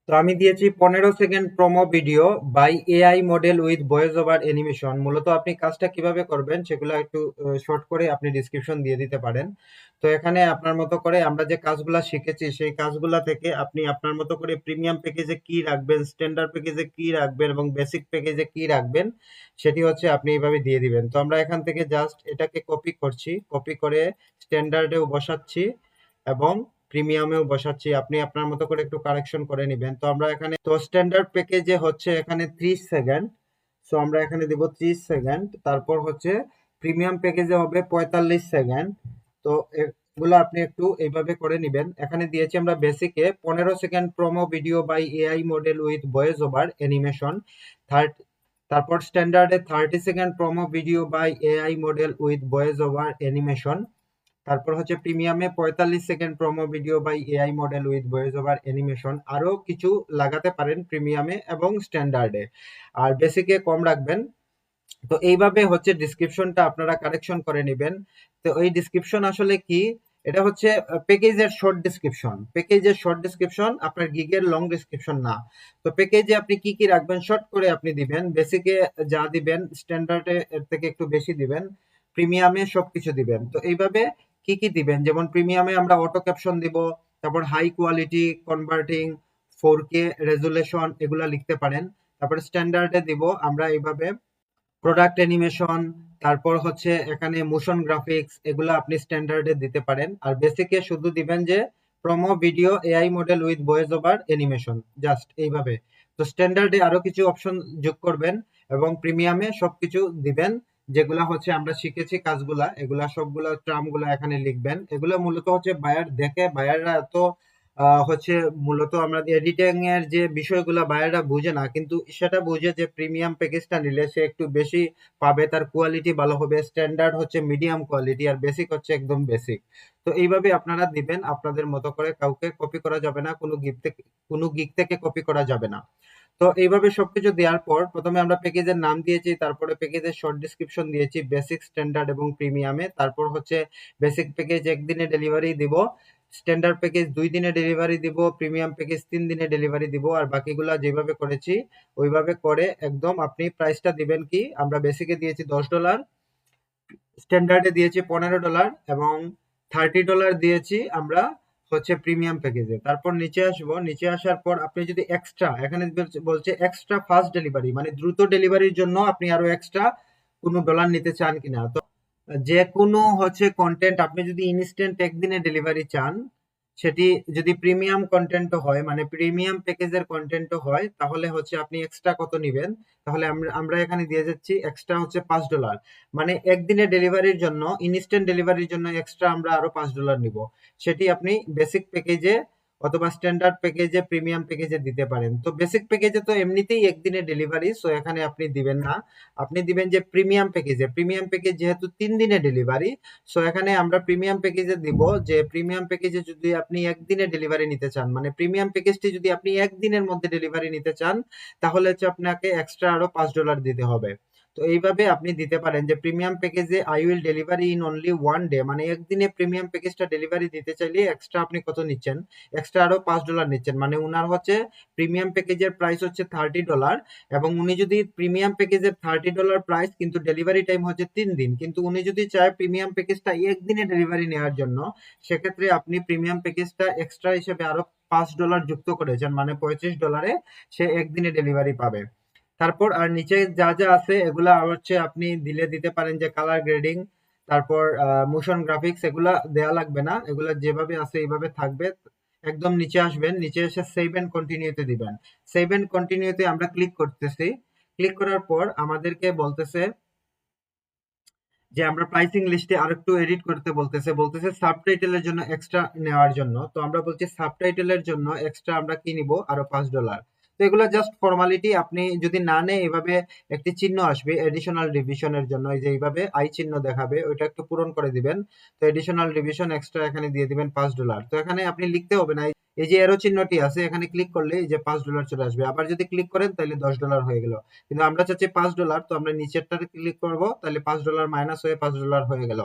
তো আমি দিয়েছি 15 second promo video by AI model with voice over animation. মূলত আপনি কাজটা কিভাবে করবেন সেগুলো একটু শর্ট করে আপনি ডিসক্রিপশন দিয়ে দিতে পারেন। তো এখানে আপনার মতো করে আমরা যে কাজগুলা শিখেছি সেই কাজগুলা থেকে আপনি আপনার মতো করে প্রিমিয়াম প্যাকেজে কি রাখবেন, স্ট্যান্ডার্ড প্যাকেজে কি রাখবেন এবং বেসিক প্যাকেজে কি রাখবেন সেটি হচ্ছে আপনি এইভাবে দিয়ে দিবেন। তো আমরা এখান থেকে জাস্ট এটাকে কপি করছি, কপি করে স্ট্যান্ডার্ডেও বসাচ্ছি এবং প্রিমিয়ামেও বসাচ্ছি। আপনি আপনার মতো করে একটু কারেকশন করে নিবেন। তো আমরা এখানে, তো স্ট্যান্ডার্ড প্যাকেজে হচ্ছে এখানে 30 সেকেন্ড, সো আমরা এখানে দিব 30 সেকেন্ড। তারপর হচ্ছে প্রিমিয়াম প্যাকেজে হবে 45 সেকেন্ড। তো এগুলো আপনি একটু এইভাবে করে নিবেন। এখানে দিয়েছি আমরা বেসিকে 15 second promo video by AI model with voice over animation, তারপর স্ট্যান্ডার্ডে 30 second promo video by AI model with voice over animation, তারপর হচ্ছে প্রিমিয়ামে 45 second promo video by AI model with voice over animation. আরো কিছু লাগাতে পারেন প্রিমিয়ামে এবং স্ট্যান্ডার্ডে, আর বেসিকে কম রাখবেন। তো এইভাবে হচ্ছে ডিসক্রিপশনটা আপনারা কারেকশন করে নেবেন। তো এই ডিসক্রিপশন আসলে কি, এটা হচ্ছে প্যাকেজের শর্ট ডিসক্রিপশন, প্যাকেজের শর্ট ডিসক্রিপশন, আপনার গিগের লং ডিসক্রিপশন না। তো প্যাকেজে আপনি কি কি রাখবেন শর্ট করে আপনি দিবেন, বেসিকে যা দিবেন, স্ট্যান্ডার্ডে এর থেকে একটু বেশি দিবেন, প্রিমিয়ামে সবকিছু দিবেন। তো এইভাবে কি কি দিবেন, যেমন প্রিমিয়ামে আমরা অটো ক্যাপশন দিব, তারপর high quality converting 4K resolution এগুলা লিখতে পারেন। তারপর স্ট্যান্ডার্ডে দিব আমরা এইভাবে প্রোডাক্ট অ্যানিমেশন, তারপর হচ্ছে এখানে মোশন গ্রাফিক্স, এগুলো আপনি স্ট্যান্ডার্ডে দিতে পারেন। আর বেসিকে শুধু দিবেন যে promo video AI model with voice over animation, just এইভাবে। তো স্ট্যান্ডার্ডে আরো কিছু অপশন যোগ করবেন এবং প্রিমিয়ামে সবকিছু দিবেন যেগুলা হচ্ছে আমরা শিখেছি কাজগুলা, এগুলা সবগুলা টার্মগুলা এখানে লিখবেন। এগুলো মূলত হচ্ছে বায়ার দেখে, বায়াররা এত হচ্ছে মূলত আমরা এডিটিং এর যে বিষয়গুলো বায়াররা বুঝে না, কিন্তু সেটা বুঝে যে প্রিমিয়াম প্যাকেজটা নিলে সে একটু বেশি পাবে, তার কোয়ালিটি ভালো হবে, স্ট্যান্ডার্ড হচ্ছে মিডিয়াম কোয়ালিটি আর বেসিক হচ্ছে একদম বেসিক। তো এইভাবে আপনারা দিবেন আপনাদের মতো করে, কাউকে কপি করা যাবে না, কোনো গিগ থেকে কপি করা যাবে না। তো এইভাবে সবকিছু দেওয়ার পর প্রথমে আমরা প্যাকেজের নাম দিয়েছি, তারপরে প্যাকেজের শর্ট ডিসক্রিপশন দিয়েছি বেসিক, স্ট্যান্ডার্ড এবং প্রিমিয়ামে। তারপর হচ্ছে বেসিক প্যাকেজ 1 দিনে ডেলিভারি দিব, স্ট্যান্ডার্ড প্যাকেজ 2 দিনে ডেলিভারি দিব, প্রিমিয়াম প্যাকেজ 3 দিনে ডেলিভারি দিব। আর বাকিগুলা যেভাবে করেছি ওইভাবে করে একদম আপনি প্রাইসটা দিবেন কি, আমরা বেসিকে দিয়েছি $10, স্ট্যান্ডার্ডে দিয়েছি $15 এবং $30 দিয়েছি আমরা হচ্ছে প্রিমিয়াম প্যাকেজে। তারপর নিচে আসবো, নিচে আসার পর আপনি যদি এক্সট্রা, এখানে বলছে এক্সট্রা ফাস্ট ডেলিভারি, মানে দ্রুত ডেলিভারির জন্য আপনি আরো এক্সট্রা কোনো ডলার নিতে চান কিনা। তো যে কোনো হচ্ছে কন্টেন্ট আপনি যদি ইনস্ট্যান্ট একদিনে ডেলিভারি চান, সেটি যদি প্রিমিয়াম কন্টেন্টও হয়, মানে প্রিমিয়াম প্যাকেজের কন্টেন্টও হয়, তাহলে হচ্ছে আপনি এক্সট্রা কত নিবেন। তাহলে আমরা এখানে দিয়ে যাচ্ছি এক্সট্রা হচ্ছে $5, মানে একদিনে ডেলিভারির জন্য, ইনস্ট্যান্ট ডেলিভারির জন্য এক্সট্রা আমরা আরো $5 নিব। সেটি আপনি বেসিক প্যাকেজে অথবা স্ট্যান্ডার্ড প্যাকেজে, প্রিমিয়াম প্যাকেজে দিতে পারেন। তো বেসিক প্যাকেজে তো এমনিতেই একদিনে ডেলিভারি, সো এখানে আপনি দিবেন না, আপনি দিবেন যে প্রিমিয়াম প্যাকেজে। প্রিমিয়াম প্যাকেজ যেহেতু 3 দিনে ডেলিভারি, সো এখানে আমরা প্রিমিয়াম প্যাকেজে দিব যে প্রিমিয়াম প্যাকেজে যদি আপনি একদিনে ডেলিভারি নিতে চান, মানে প্রিমিয়াম প্যাকেজটি যদি আপনি একদিনের মধ্যে ডেলিভারি নিতে চান, তাহলে হচ্ছে আপনাকে এক্সট্রা আরো $5 দিতে হবে। তো এইভাবে আপনি দিতে পারেন যে প্রিমিয়াম প্যাকেজে I will delivery in only 1 day, মানে একদিনে প্রিমিয়াম প্যাকেজটা ডেলিভারি দিতে চাইলে এক্সট্রা আপনি কত নিচ্ছেন, এক্সট্রা আরো $5 নিচ্ছেন। মানে উনার হচ্ছে প্রিমিয়াম প্যাকেজের প্রাইস হচ্ছে $30, এবং উনি যদি প্রিমিয়াম প্যাকেজের $30 প্রাইস, কিন্তু ডেলিভারি টাইম হচ্ছে 3 দিন, কিন্তু উনি যদি চায় প্রিমিয়াম প্যাকেজটা একদিনে ডেলিভারি নেওয়ার জন্য, সেক্ষেত্রে আপনি প্রিমিয়াম প্যাকেজটা এক্সট্রা হিসেবে আরো $5 যুক্ত করেছেন, মানে $35 সে একদিনে ডেলিভারি পাবে। তারপর আর নিচে যা যা আছে এগুলা হচ্ছে আপনি দিতে পারেন যে কালার গ্রেডিং, তারপর মোশন গ্রাফিক্স, এগুলা দেয়া লাগবে না, এগুলা যেভাবে আছে এইভাবে থাকবে। একদম নিচে আসবেন, নিচে এসে সেভ এন্ড কন্টিনিউতে দিবেন। সেভ এন্ড কন্টিনিউতে আমরা ক্লিক করতেছি, ক্লিক করার পর আমাদেরকে বলতেছে যে আমরা প্রাইসিং লিস্টে আরেকটু এডিট করতে বলতেছে সাবটাইটেলের জন্য এক্সট্রা নেওয়ার জন্য। তো আমরা বলছি সাবটাইটেলের জন্য এক্সট্রা আমরা কি নিব, আরো $5। তো এগুলো জাস্ট ফর্মালিটি, আপনি যদি না নেন এভাবে একটি চিহ্ন আসবে এডিশনাল রিভিশনের জন্য, এই যে এইভাবে আই চিহ্ন দেখাবে, ওইটা একটু পূরণ করে দিবেন। তো এডিশনাল রিভিশন এক্সট্রা এখানে দিয়ে দিবেন $5। তো এখানে আপনি লিখতে হবে না, এই যে এরো চিহ্নটি আছে এখানে ক্লিক করলে এই যে $5 চলে আসবে, আবার যদি ক্লিক করেন তাহলে $10 হয়ে গেল। কিন্তু আমরা চাচ্ছি $5, তো আমরা নিচেরটাতে ক্লিক করব, তাহলে $5 মাইনাস হয়ে $5 হয়ে গেল।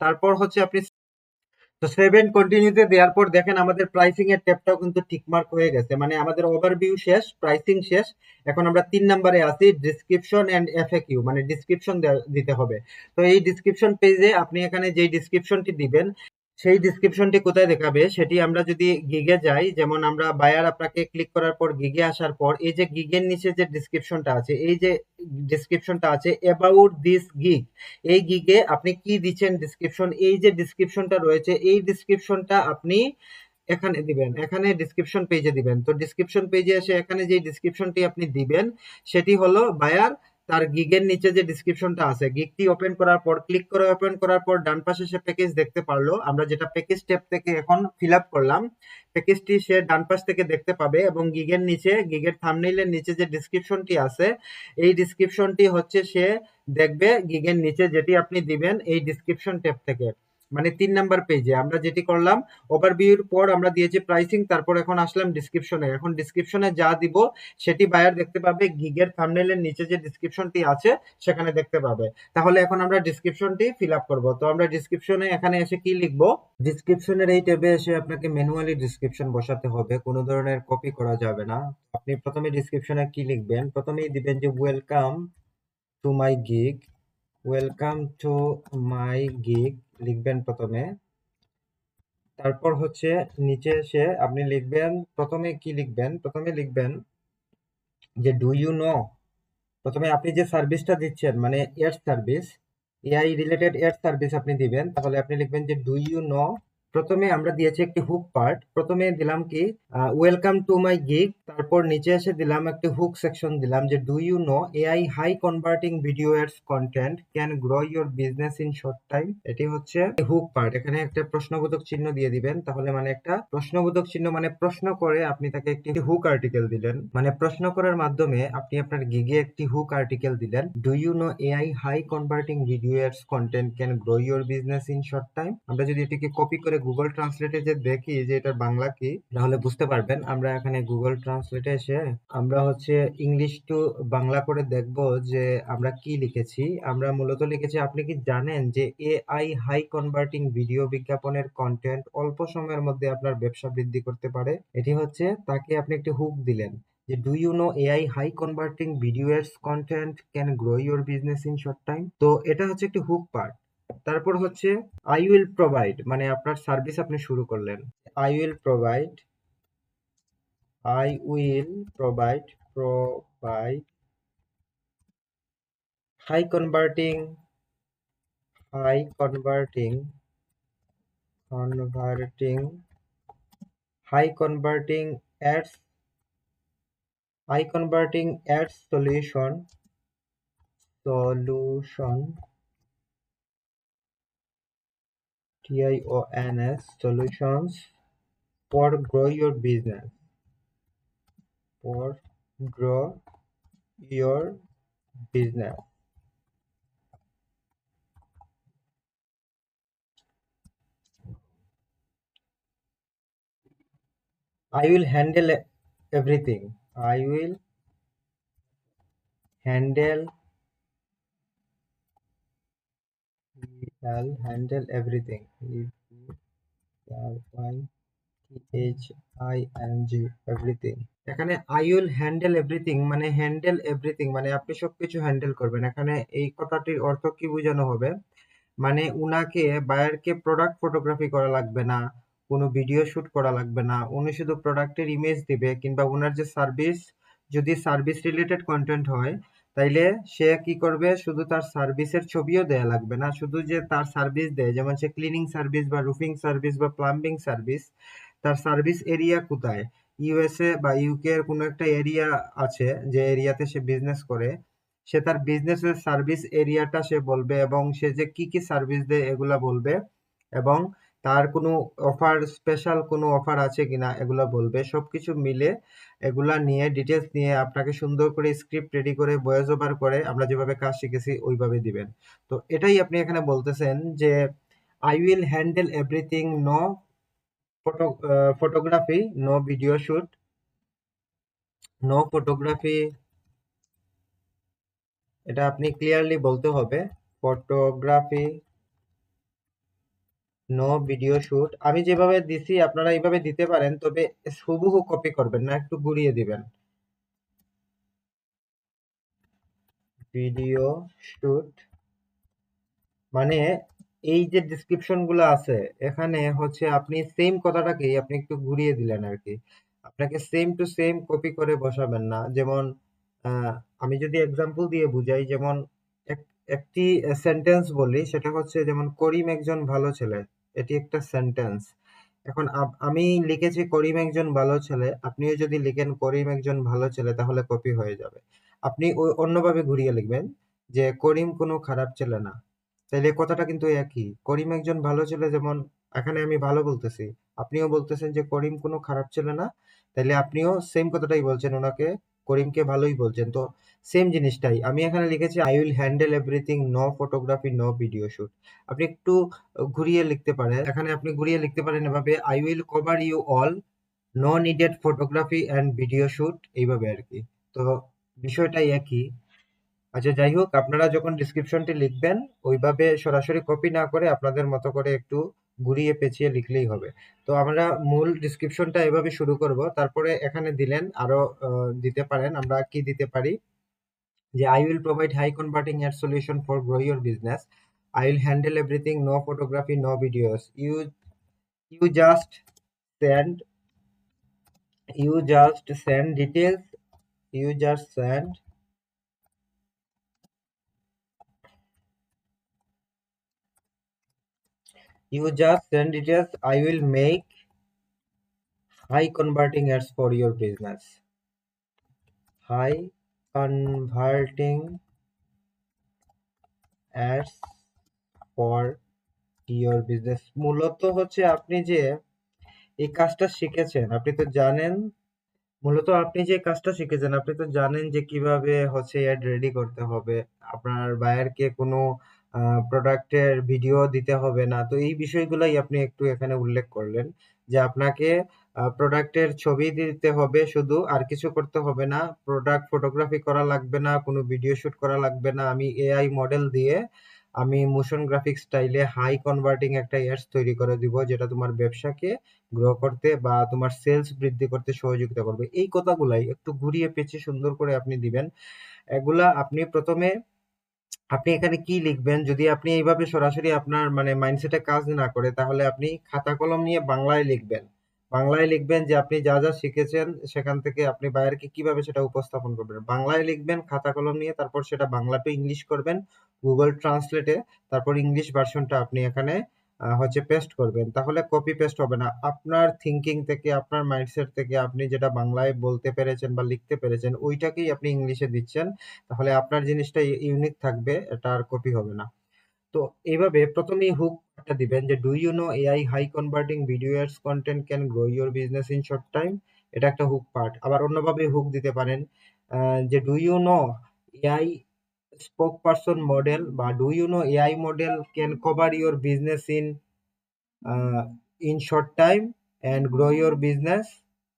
তারপর হচ্ছে আপনি তো সেভ এন্ড কন্টিনিউতে দেওয়ার পর দেখেন আমাদের প্রাইসিং এর ট্যাবটাও কিন্তু টিকমার্ক হয়ে গেছে, মানে আমাদের ওভারভিউ শেষ, প্রাইসিং শেষ। এখন আমরা 3 নম্বরে আছি, ডিসক্রিপশন এন্ড এফএকিউ, মানে ডিসক্রিপশন দিতে হবে। তো এই ডিসক্রিপশন পেজে আপনি এখানে যে ডিসক্রিপশনটি দিবেন, সেই ডিসক্রিপশনটি কোথায় দেখাবে সেটি আমরা যদি গিগে যাই, যেমন আমরা বায়ার আপনাকে ক্লিক করার পর গিগে আসার পর এই যে গিগের নিচে যে ডিসক্রিপশনটা আছে, এই যে ডিসক্রিপশনটা আছে অ্যাবাউট দিস গিগ, এই গিগে আপনি কি দিচ্ছেন ডিসক্রিপশন, এই যে ডিসক্রিপশনটা রয়েছে এই ডিসক্রিপশনটা আপনি এখানে দিবেন, এখানে ডিসক্রিপশন পেজে দিবেন। তো ডিসক্রিপশন পেজে এসে এখানে যে ডিসক্রিপশনটি আপনি দিবেন সেটি হলো বায়ার তার গিগের নিচে যে ডিসক্রিপশনটা আছে, গিগটি ওপেন করার পর ক্লিক করে ওপেন করার পর ডান পাশে সে প্যাকেজ দেখতে পারলো, আমরা যেটা প্যাকেজ ট্যাব থেকে এখন ফিল আপ করলাম, প্যাকেজটি সে ডান পাশ থেকে দেখতে পাবে, এবং গিগের নিচে, গিগের থাম্বনেইলের নিচে যে ডিসক্রিপশনটি আছে, এই ডিসক্রিপশনটি হচ্ছে সে দেখবে গিগের নিচে, যেটি আপনি দিবেন এই ডিসক্রিপশন ট্যাব থেকে। মানে 3 নাম্বার পেজে আমরা যেটি করলাম, ওভারভিউর পর আমরা দিয়েছি প্রাইসিং, তারপর এখন আসলাম ডিসক্রিপশনে, এখন ডিসক্রিপশনে যা দিব সেটি বায়ার দেখতে পাবে গিগের থাম্বনেইলের নিচে যে ডিসক্রিপশনটি আছে সেখানে দেখতে পাবে। তাহলে এখন আমরা ডিসক্রিপশনটি ফিল আপ করবো। তো আমরা ডিসক্রিপশনে এখানে এসে কি লিখবো, ডিসক্রিপশনের এই ট্যাবে এসে আপনাকে ম্যানুয়ালি ডিসক্রিপশন বসাতে হবে, কোনো ধরনের কপি করা যাবে না। আপনি প্রথমে ডিসক্রিপশনে কি লিখবেন, প্রথমেই দিবেন যে welcome to my gig, welcome to my gig লিখবেন প্রথমে। তারপর হচ্ছে নিচে এসে আপনি লিখবেন, প্রথমে কি লিখবেন, প্রথমে লিখবেন যে ডু ইউ নো, প্রথমে আপনি যে সার্ভিসটা দিচ্ছেন মানে ad service, AI related ad service আপনি দিবেন, তাহলে আপনি লিখবেন যে ডু ইউ নো। প্রথমে আমরা দিয়েছি একটি হুক পার্ট, প্রথমে দিলাম কি ওয়েলকাম টু মাই গিগ, তারপর নিচে এসে দিলাম একটি হুক সেকশন দিলাম যে do you know AI high converting video ads content can grow your business in short time. এটি হচ্ছে হুক পার্ট। এখানে একটা প্রশ্নবোধক চিহ্ন দিয়ে দিবেন, তাহলে মানে একটা প্রশ্নবোধক চিহ্ন মানে প্রশ্ন করে আপনি তাকে একটি হুক আর্টিকেল দিলেন, মানে প্রশ্ন করার মাধ্যমে আপনি আপনার গিগে একটি হুক আর্টিকেল দিলেন। Do you know AI high converting video ads content can grow your business in short time. আমরা যদি এটিকে কপি করে গুগল ট্রান্সলেটে যে দেখি যে এটার বাংলা কি, তাহলে বুঝতে পারবেন। আমরা এখানে গুগল ট্রান্সলেটে এসে আমরা হচ্ছে ইংলিশ টু বাংলা করে দেখব যে আমরা কি লিখেছি। আমরা মূলত লিখেছি, আপনি কি জানেন যে এআই হাই কনভার্টিং ভিডিও বিজ্ঞাপনের কন্টেন্ট অল্প সময়ের মধ্যে আপনার ব্যবসা বৃদ্ধি করতে পারে। এটি হচ্ছে তাকে আপনি একটি হুক দিলেন যে do you know AI high converting video ads content can grow your business in short time. তো এটা হচ্ছে একটি হুক পার্ট। তারপর হচ্ছে আই উইল প্রোভাইড, মানে আপনার সার্ভিস আপনি শুরু করলেন। I will provide, I will provide, provide high converting, high converting, converting, high converting ads, high converting ads solution, solution, TIONS, solutions for grow your business, for grow your business. I will handle everything. I will handle, I'll handle everything. ERYTHING, everything. এখানে আই উইল হ্যান্ডেল এভরিথিং মানে হ্যান্ডেল এভরিথিং মানে আপনি সবকিছু হ্যান্ডেল করবেন। এখানে এই কথাটির অর্থ কি বোঝানো হবে, মানে উনাকে বায়ারকে প্রোডাক্ট ফটোগ্রাফি করা লাগবে না, কোনো ভিডিও শুট করা লাগবে না, উনি শুধু প্রোডাক্টের ইমেজ দিবে, কিংবা উনার যে সার্ভিস, যদি সার্ভিস রিলেটেড কন্টেন্ট হয় তাইলে সে কি করবে, শুধু তার সার্ভিসের ছবিও দেয়া লাগবে না, শুধু যে তার সার্ভিস দেয়, যেমন সে ক্লিনিং সার্ভিস বা রুফিং সার্ভিস বা প্লাম্বিং সার্ভিস, তার সার্ভিস এরিয়া কোথায়, ইউএসএ বা ইউকে এর কোনো একটা এরিয়া আছে যে এরিয়াতে সে বিজনেস করে, সে তার বিজনেসের সার্ভিস এরিয়াটা সে বলবে, এবং সে যে কি কি সার্ভিস দেয় এগুলা বলবে, এবং তার কোনো অফার, স্পেশাল কোনো অফার আছে কিনা এগুলা বলবে। সবকিছু মিলে এগুলা নিয়ে ডিটেলস নিয়ে আপনাকে সুন্দর করে স্ক্রিপ্ট রেডি করে ভয়েস ওভার করে আমরা যেভাবে কাজ শিখেছি ওইভাবে দিবেন। তো এটাই আপনি এখানে বলতেছেন যে I will handle everything, no photography, no video shoot, no photography, এটা আপনি ক্লিয়ারলি বলতে হবে। Photography, no video shoot. আমি যেভাবে দিছি আপনারা এইভাবে দিতে পারেন, তবে হুবহু কপি করবেন না, একটু ঘুরিয়ে দিবেন। ভিডিও শুট মানে এই যে ডেসক্রিপশন গুলো আছে এখানে হচ্ছে আপনি সেম কথাটাকেই আপনি একটু ঘুরিয়ে দিলেন আর কি। আপনাকে সেম টু সেম কপি করে বসাবেন না। যেমন আহ, আমি যদি এক্সাম্পল দিয়ে বুঝাই, যেমন একটি সেন্টেন্স বলি, সেটা হচ্ছে যেমন করিম একজন ভালো ছেলে, এটি একটা সেন্টেন্স। এখন আমি লিখেছি করিম একজন ভালো ছেলে, আপনিও যদি লিখেন করিম একজন ভালো ছেলে তাহলে কপি হয়ে যাবে। আপনি অন্যভাবে ঘুরিয়ে লিখবেন যে করিম কোনো খারাপ ছেলে না, তাইলে কথাটা কিন্তু একই। করিম একজন ভালো ছেলে, যেমন এখানে আমি ভালো বলতেছি, আপনিও বলতেছেন যে করিম কোনো খারাপ ছেলে না, তাইলে আপনিও সেম কথাটাই বলছেন, ওনাকে করিমকে ভালোই বলছেন। তো সেম জিনিসটাই আমি এখানে লিখেছি, I will handle everything, no photography, no video shoot. আপনি একটু ঘুরিয়ে লিখতে পারেন, এখানে আপনি ঘুরিয়ে লিখতে পারেন এভাবে, I will cover you all, no needed photography and video shoot, এইভাবে আর কি। তো বিষয়টাই একই। আচ্ছা, যাই হোক, আপনারা যখন ডিসক্রিপশনটি লিখবেন ওইভাবে সরাসরি কপি না করে আপনাদের মতো করে একটু ঘুরিয়ে পেঁচিয়ে লিখলেই হবে। তো আমরা মূল ডিসক্রিপশনটা এভাবে শুরু করব, তারপরে এখানে দিলেন আরো দিতে পারেন। আমরা কি দিতে পারি যে I will provide high converting ad solution for grow your business, I will handle everything, no photography, no videos, you just send details. You just send details. I will make high converting ads for your business. High converting ads for your business. মূলত হচ্ছে আপনি যে এই কাজটা শিখেছেন, আপনি তো জানেন যে কিভাবে হচ্ছে অ্যাড রেডি করতে হবে। আপনার বায়ারকে কোনো প্রোডাক্টের ভিডিও দিতে হবে না। তো এই বিষয়গুলাই আপনি একটু এখানে উল্লেখ করলেন যে আপনাকে প্রোডাক্টের ছবি দিতে হবে শুধু, আর কিছু করতে হবে না। প্রোডাক্ট ফটোগ্রাফি করা লাগবে না, কোনো ভিডিও শুট করা লাগবে না। আমি এআই মডেল দিয়ে আমি মোশন গ্রাফিক স্টাইলে হাই কনভার্টিং একটা অ্যাডস তৈরি করে দিব, যেটা তোমার ব্যবসাকে গ্রো করতে বা তোমার সেলস বৃদ্ধি করতে সহযোগিতা করবে। এই কথাগুলাই একটু ঘুরিয়ে পেঁচিয়ে সুন্দর করে আপনি দিবেন। এগুলা আপনি এখানে কি লিখবেন, যদি আপনি এইভাবে সরাসরি আপনার মানে মাইন্ডসেটে কাজ না করে, তাহলে আপনি খাতা কলম নিয়ে বাংলায় লিখবেন। বাংলায় লিখবেন যে আপনি যা যা শিখেছেন সেখান থেকে আপনি বায়ারকে কিভাবে সেটা উপস্থাপন করবেন। বাংলায় লিখবেন খাতা কলম নিয়ে, তারপর সেটা বাংলা টু ইংলিশ করবেন গুগল ট্রান্সলেটে, তারপর ইংলিশ ভার্সনটা আপনি এখানে হচ্ছে পেস্ট করবেন। তাহলে কপি পেস্ট হবে না। আপনার থিঙ্কিং থেকে, আপনার মাইন্ডসেট থেকে আপনি যেটা বাংলায় বলতে পেরেছেন বা লিখতে পেরেছেন ওইটাকেই আপনি ইংলিশে দিচ্ছেন। তাহলে আপনার জিনিসটা ইউনিক থাকবে, এটা আর কপি হবে না। তো এইভাবে প্রথমেই হুকটা দিবেন যে do you know AI high converting video ads content can grow your business in short time. এটা একটা হুক পার্ট। আবার অন্যভাবে হুক দিতে পারেন যে do you know AI spokesperson model, বা do you know AI model can cover your business in short time and grow your business.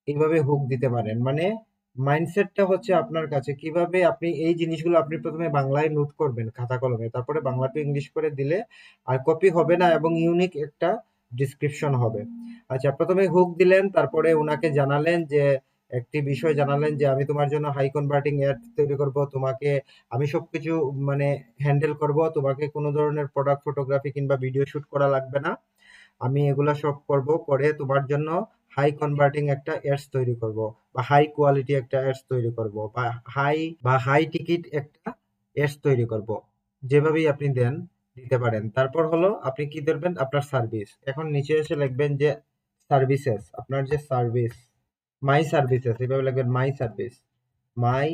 এইভাবে হুক দিতে পারেন। মানে মাইন্ডসেটটা হচ্ছে আপনার কাছে, কিভাবে আপনি এই জিনিসগুলো আপনি প্রথমে বাংলায় নোট করবেন খাতা কলমে, তারপরে বাংলা টু ইংলিশ করে দিলে আর কপি হবে না এবং ইউনিক একটা ডিসক্রিপশন হবে। আচ্ছা, প্রথমে হুক দিলেন, তারপরে ওনাকে জানালেন যে একটি বিষয় জানালেন যে আমি তোমার জন্য হাই কনভার্টিং অ্যাড তৈরি করব, তোমাকে আমি সবকিছু মানে হ্যান্ডেল করব, তোমাকে কোনো ধরনের প্রোডাক্ট ফটোগ্রাফি কিংবা ভিডিও শুট করা লাগবে না, আমি এগুলা সব করব, করে তোমার জন্য হাই কনভার্টিং একটা অ্যাডস তৈরি করব, বা হাই কোয়ালিটি একটা অ্যাডস তৈরি করব, বা হাই টিকিট একটা অ্যাডস তৈরি করব। যেভাবেই আপনি দিতে পারেন। তারপর হলো আপনি কি ধরবেন, আপনার সার্ভিস। এখন নিচে এসে লিখবেন যে সার্ভিসেস, আপনার যে সার্ভিস, মাই সার্ভিসেস, এভাবে লিখবেন মাই সার্ভিস, মাই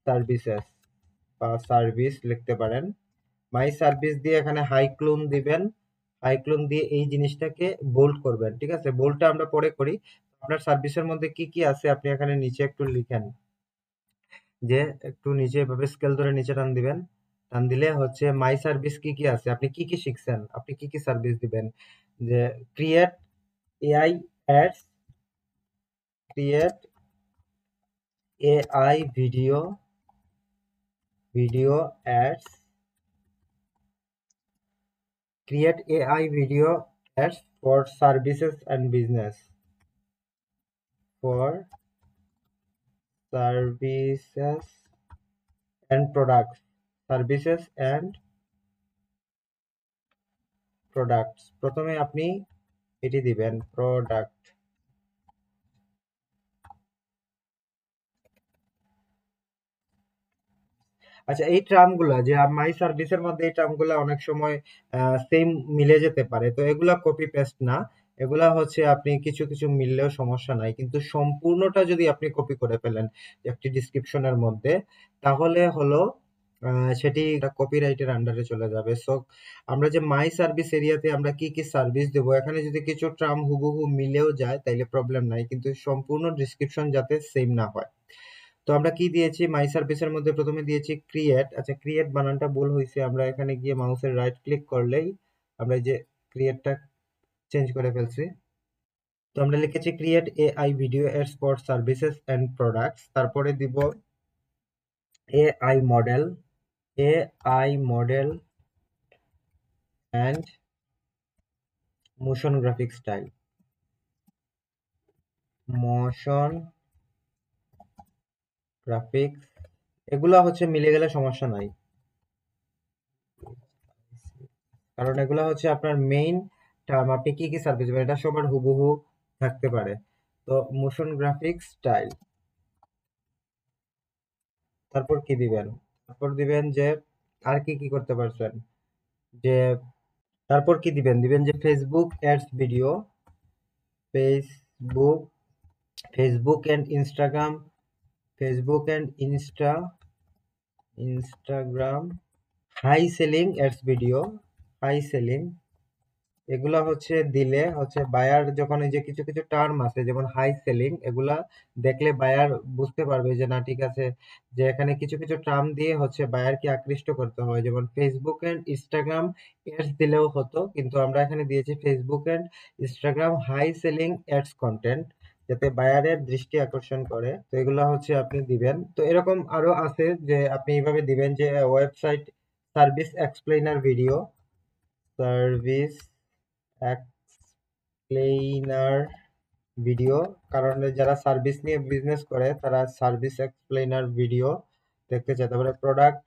সার্ভিসেস বা সার্ভিস লিখতে পারেন। মাই সার্ভিস দিয়ে এখানে হাই ক্লোন দিবেন। হাই ক্লোন দিয়ে এই জিনিসটাকে বোল্ড করবেন। ঠিক আছে, বোল্ডটা আমরা পরে করি। আপনার সার্ভিসের মধ্যে কি কি আছে আপনি এখানে নিচে একটু লিখেন, যে একটু নিচে এভাবে স্কেল ধরে নিচে টান দিবেন। টান দিলে হচ্ছে মাই সার্ভিস কি কি আছে, আপনি কি কি শিখছেন, আপনি কি কি সার্ভিস দিবেন। যে create AI ads, create AI video ads, create AI video ads for services and business, for services and products, services and products। প্রথমে আপনি এটি দিবেন প্রোডাক্ট। আচ্ছা, এই টার্মগুলা যে মাই সার্ভিসের মধ্যে এই টার্মগুলা অনেক সময় সেম মিলে যেতে পারে, তো এগুলা কপি পেস্ট না, এগুলা হচ্ছে আপনি কিছু কিছু মিললেও সমস্যা নাই, কিন্তু সম্পূর্ণটা যদি আপনি কপি করে ফেলেন একটি ডিসক্রিপশনের মধ্যে, তাহলে হলো সেটি কপিরাইটের আন্ডারে চলে যাবে। সো আমরা যে মাই সার্ভিস এরিয়াতে আমরা কি কি সার্ভিস দেবো, এখানে যদি কিছু টার্ম হুবহু মিলেও যায় তাইলে প্রবলেম নাই, কিন্তু সম্পূর্ণ ডিসক্রিপশন যাতে সেম না হয়। তো আমরা কি দিয়েছি মাই সার্ভিসের মধ্যে, প্রথমে দিয়েছি ক্রিয়েট। আচ্ছা, ক্রিয়েট বানানটা ভুল হয়েছে, আমরা এখানে গিয়ে মাউসের রাইট ক্লিক করলেই আমরা এই যে ক্রিয়েটটা চেঞ্জ করে ফেলছি। তো আমরা লিখেছি create AI video ads for services and products, তারপরে দিব AI model, and motion graphic style, motion graphics. এগুলা হচ্ছে মিলে গেলে সমস্যা নাই, কারণ এগুলা হচ্ছে আপনার মেইন টার্ম আপনি কি কি সার্ভিস দিবেন, এটা সবার হুবহু থাকতে পারে। তো মোশন গ্রাফিক্স স্টাইল, তারপর কি দিবেন, তারপর দিবেন যে আর কি কি করতে পারছেন, যে তারপর কি দিবেন, দিবেন যে Facebook ads video, Facebook Facebook and Instagram, Facebook and Instagram high selling ads video, high selling, এগুলা হচ্ছে দিলে হচ্ছে বায়ার যখন এই যে কিছু কিছু টার্ম আছে যেমন হাই সেলিং, এগুলা দেখলে বায়ার বুঝতে পারবে যে না ঠিক আছে, যে এখানে কিছু কিছু টার্ম দিয়ে হচ্ছে বায়ারকে আকৃষ্ট করতে হয়। যেমন ফেসবুক এন্ড ইনস্টাগ্রাম এডস দিলেও হতো, কিন্তু আমরা এখানে দিয়েছি Facebook and Instagram high selling ads content, যাতে বায়ারের দৃষ্টি আকর্ষণ করে। তো এগুলা হচ্ছে আপনি দিবেন। তো এরকম আরো আছে যে আপনি এইভাবে দিবেন যে website service explainer video, service explainer video, কারণ যারা সার্ভিস নিয়ে বিজনেস করে তারা সার্ভিস এক্সপ্লেইনার ভিডিও দেখতে চায়। তারপরে product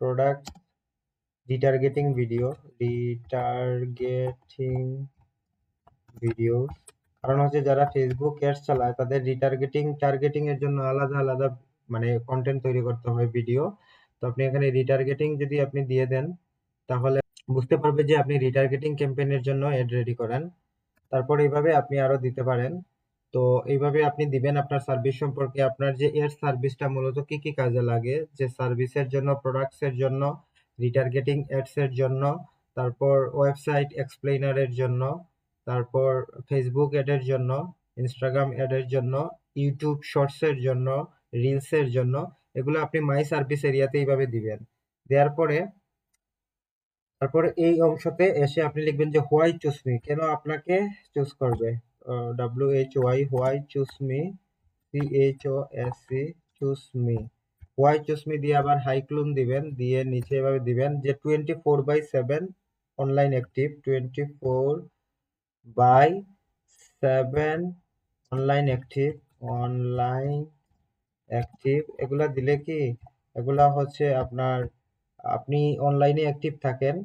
product retargeting video, retargeting video, কারণ হচ্ছে যারা ফেসবুক অ্যাডস চালায় তাদের টার্গেটিং এর জন্য আলাদা আলাদা মানে কন্টেন্ট তৈরি করতে হয় ভিডিও। তো আপনি এখানে রিটার্গেটিং যদি আপনি দিয়ে দেন তাহলে বুঝতে পারবে যে আপনি রিটার্গেটিং ক্যাম্পেইনের জন্য এড রেডি করেন। তারপর এইভাবে আপনি আরো দিতে পারেন। তো এইভাবে আপনি দিবেন আপনার সার্ভিস সম্পর্কে, আপনার যে এর সার্ভিসটা মূলত কি কি কাজে লাগে, যে সার্ভিসের জন্য, প্রোডাক্টস এর জন্য, রিটার্গেটিং অ্যাডস এর জন্য, তারপর ওয়েবসাইট এক্সপ্লেইনারের জন্য, তারপর ফেসবুক অ্যাডের জন্য, ইনস্টাগ্রাম অ্যাডের জন্য, ইউটিউব শর্টস এর জন্য, রিলস এর জন্য, এগুলো আপনি মাই সার্ভিস এরিয়াতে এইভাবে দিবেন। দেওয়ার পরে তারপরে এই অংশতে এসে আপনি লিখবেন যে হোয়াই চুজ মি, কেন আপনাকে চুজ করবে, why choose me, CHOSE choose me, why choose me দিয়ে আবার হাইক্লুন দিবেন, দিয়ে নিচে এভাবে দিবেন যে 24/7 অনলাইন অ্যাক্টিভ, 24/7 অনলাইন অ্যাক্টিভ, এগুলা দিলে কি, এগুলা হচ্ছে আপনার, আপনি অনলাইনে অ্যাক্টিভ থাকেন,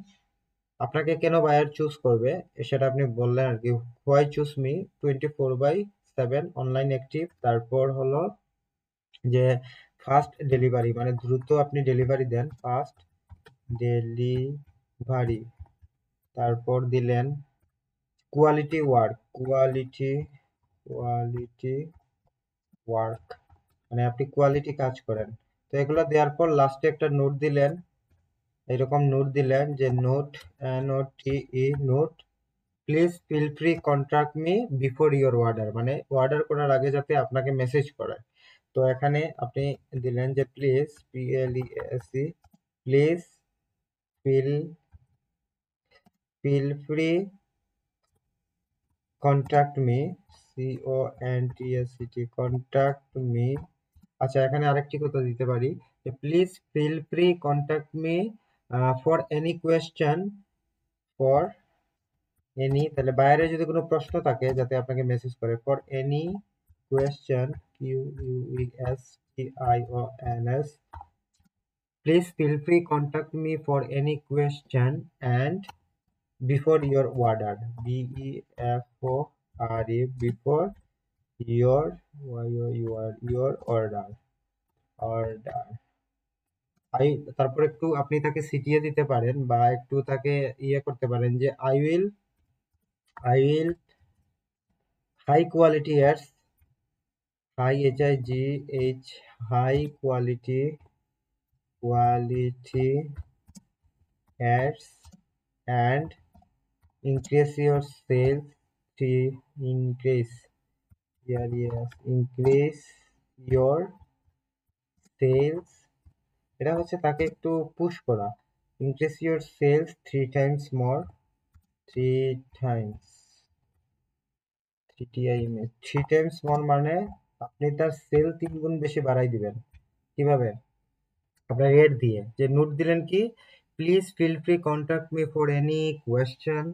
আপনাকে কেন বায়ার চুজ করবে সেটা আপনি বললেন আর কি। Why choose me, 24/7 online active, তারপর হলো যে ফাস্ট ডেলিভারি, মানে দ্রুত আপনি ডেলিভারি দেন, ফাস্ট ডেলিভারি, তারপর দিলেন কোয়ালিটি ওয়ার্ক, কোয়ালিটি ওয়ার্ক, মানে আপনি কোয়ালিটি কাজ করেন। তো এগুলো দেওয়ার পর লাস্টে একটা নোট দিলেন, এরকম নোট দিলেন যে note, please feel free contact me before your order, মানে অর্ডার করার আগে যাতে আপনাকে মেসেজ করে। তো এখানে আপনি দিলেন যে please, PLESE, please feel free contact me, contact me. আচ্ছা, এখানে আরেকটি কথা দিতে পারি যে please feel free contact me for any question, for any, তাহলে বাইরে যদি কোনো প্রশ্ন থাকে যাতে আপনাকে মেসেজ করে, for any question, QUESTIONS, please feel free contact me for any question and before your order, BEFORE, before your order. I, তারপর একটু আপনি তাকে সিটিয়ে দিতে পারেন বা একটু তাকে ইয়ে করতে পারেন যে I will high quality ads, HIGH, high quality ads and increase your sales, to increase your sales, এটা হচ্ছে তাকে একটু পুশ করা, increase your sales 3 times more, 3 times, 3 times more মানে আপনি তার সেল 3 গুণ বেশি বাড়াই দিবেন। কিভাবে? আপনার রেট দিয়ে, যে নোট দিলেন কি, please feel free contact me for any question